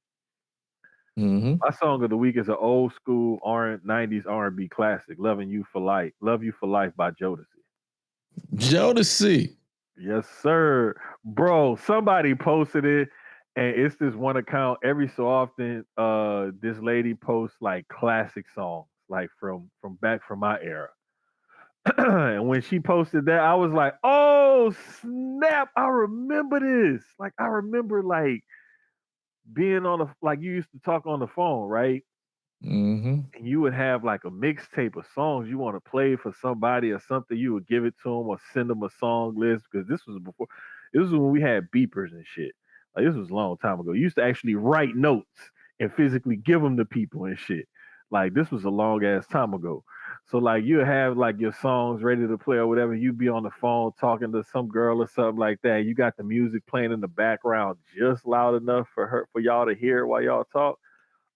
B: Mm-hmm.
C: My song of the week is an old school 90s R&B classic, Love You for Life by Jodeci.
B: Jodeci.
C: Yes, sir. Bro, somebody posted it, and it's this one account. Every so often, this lady posts like classic songs, like from back from my era. And when she posted that, I was like, oh snap, I remember this. Like I remember like being on like you used to talk on the phone, right?
B: Mm-hmm.
C: And you would have like a mixtape of songs you want to play for somebody or something. You would give it to them or send them a song list because this was when we had beepers and shit. Like this was a long time ago. You used to actually write notes and physically give them to people and shit. Like this was a long ass time ago. So like you have like your songs ready to play or whatever. You'd be on the phone talking to some girl or something like that. You got the music playing in the background just loud enough for y'all to hear while y'all talk.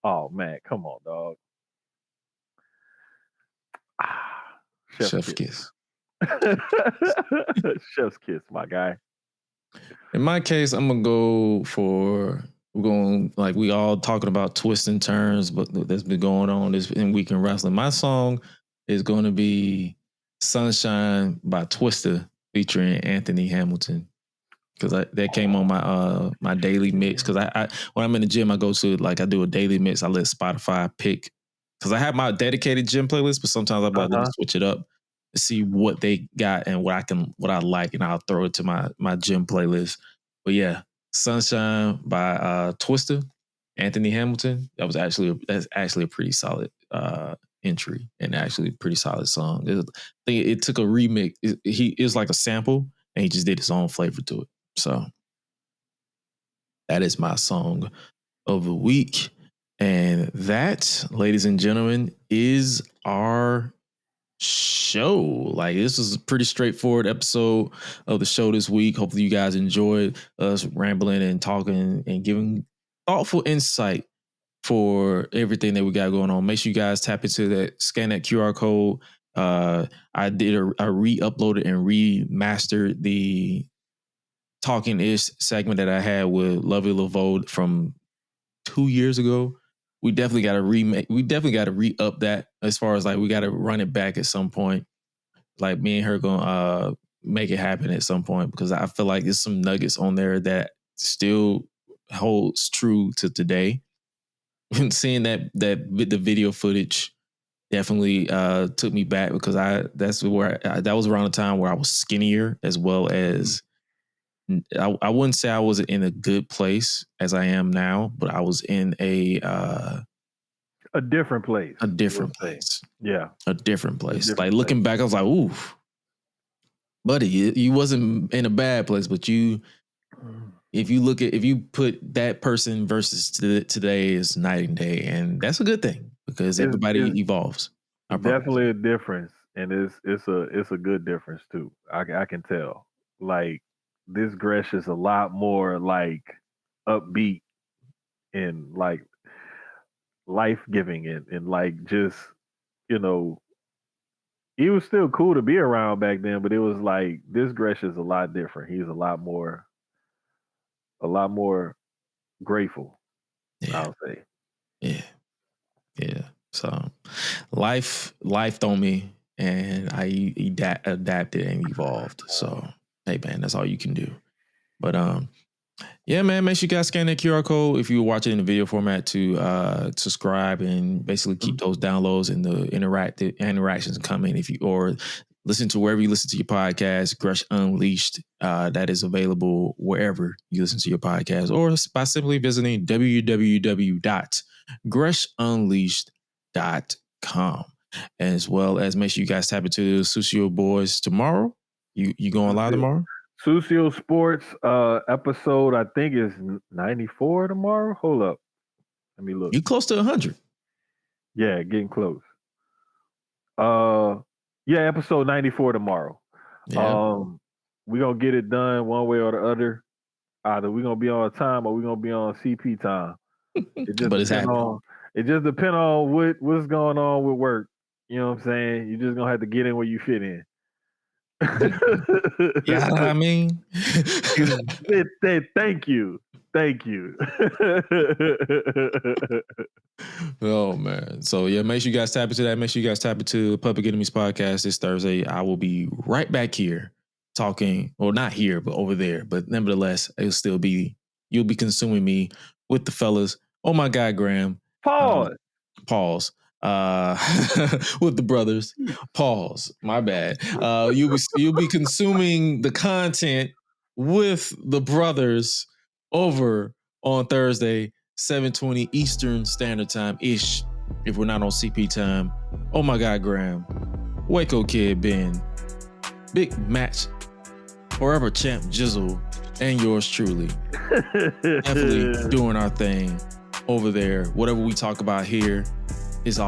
C: Oh man, come on, dog.
B: Chef's kiss.
C: Chef's kiss, my guy.
B: In my case, I'm gonna go for we all talking about twists and turns, but that's been going on this in week in wrestling. My song is going to be "Sunshine" by Twista featuring Anthony Hamilton because that came on my daily mix. Because I when I'm in the gym, I do a daily mix. I let Spotify pick because I have my dedicated gym playlist, but sometimes I let them switch it up to see what they got and what I like, and I'll throw it to my gym playlist. But yeah, "Sunshine" by Twista, Anthony Hamilton. That's actually a pretty solid entry and actually a pretty solid song. It took a remix. It was like a sample, and he just did his own flavor to it. So that is my song of the week. And that, ladies and gentlemen, is our show. Like, this is a pretty straightforward episode of the show this week. Hopefully you guys enjoyed us rambling and talking and giving thoughtful insight for everything that we got going on. Make sure you guys tap into that, scan that QR code. I re-uploaded and remastered the Talking Ish segment that I had with Lovely Laveau from 2 years ago. We definitely got to remake. We definitely got to re-up that, as far as like we got to run it back at some point. Like, me and her gonna make it happen at some point, because I feel like there's some nuggets on there that still holds true to today. And seeing the video footage definitely took me back, because that was around the time where I was skinnier, as well as I wouldn't say I was in a good place as I am now, but I was in a
C: different place.
B: A different place.
C: Yeah.
B: A different place. Like, looking back, I was like, ooh, buddy, you wasn't in a bad place, but if you put that person versus today, is night and day. And that's a good thing, because everybody evolves.
C: Definitely a difference. And it's a good difference too. I can tell. Like, this Gresh is a lot more like upbeat and like life giving, and like, just, he was still cool to be around back then, but it was like, this Gresh is a lot different. He's a lot more grateful,
B: yeah.
C: I'll say.
B: Yeah. So life on me, and I adapted and evolved. So, hey man, that's all you can do. But yeah, man, make sure you guys scan that QR code if you watch it in the video format to subscribe and basically keep those downloads and the interactions coming. Or listen to wherever you listen to your podcast, Gresh Unleashed. That is available wherever you listen to your podcast, or by simply visiting www.greshunleashed.com. As well as make sure you guys tap into the Susio Boys tomorrow. You going live tomorrow?
C: Susio Sports episode, I think, is 94 tomorrow. Hold up. Let me look.
B: You close to 100.
C: Yeah, getting close. Yeah, episode 94 tomorrow.
B: Yeah.
C: We're going to get it done one way or the other. Either we're going to be on time or we're going to be on CP time. It just
B: But it's happening.
C: It just depends on what's going on with work. You know what I'm saying? You're just going to have to get in where you fit in.
B: Yeah, I mean,
C: thank you.
B: Oh man. So yeah, make sure you guys tap into that. Make sure you guys tap into Public Enemies podcast this Thursday. I will be right back here talking, or not here, but over there. But nevertheless, you'll be consuming me with the fellas. Oh my God, Graham.
C: Pause.
B: With the brothers. Pause. My bad. You'll be consuming the content with the brothers over on Thursday, 7:20 Eastern Standard Time ish. If we're not on CP time. Oh my God, Graham. Waco Kid Ben. Big Match. Forever Champ Jizzle. And yours truly. Definitely doing our thing over there. Whatever we talk about here is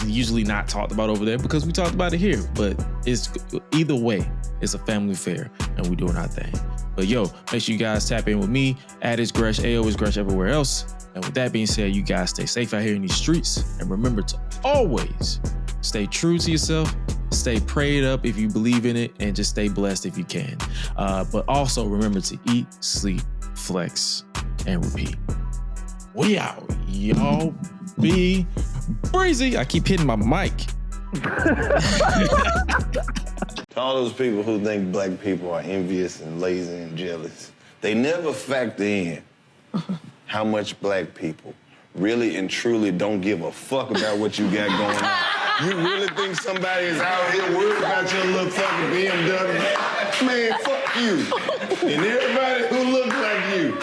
B: usually not talked about over there, because we talked about it here. But it's either way, it's a family affair, and we're doing our thing. But yo, make sure you guys tap in with me. @is Gresh, AO is Gresh everywhere else. And with that being said, you guys stay safe out here in these streets, and remember to always stay true to yourself. Stay prayed up if you believe in it, and just stay blessed if you can. But also remember to eat, sleep, flex, and repeat. We out, y'all. Be breezy. I keep hitting my mic.
D: To all those people who think black people are envious and lazy and jealous, they never factor in how much black people really and truly don't give a fuck about what you got going on. You really think somebody is out here worried about your little fucking BMW? Man, fuck you. And everybody who looks like you.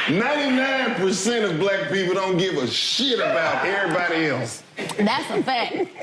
D: 99% of black people don't give a shit about everybody else.
E: That's a fact.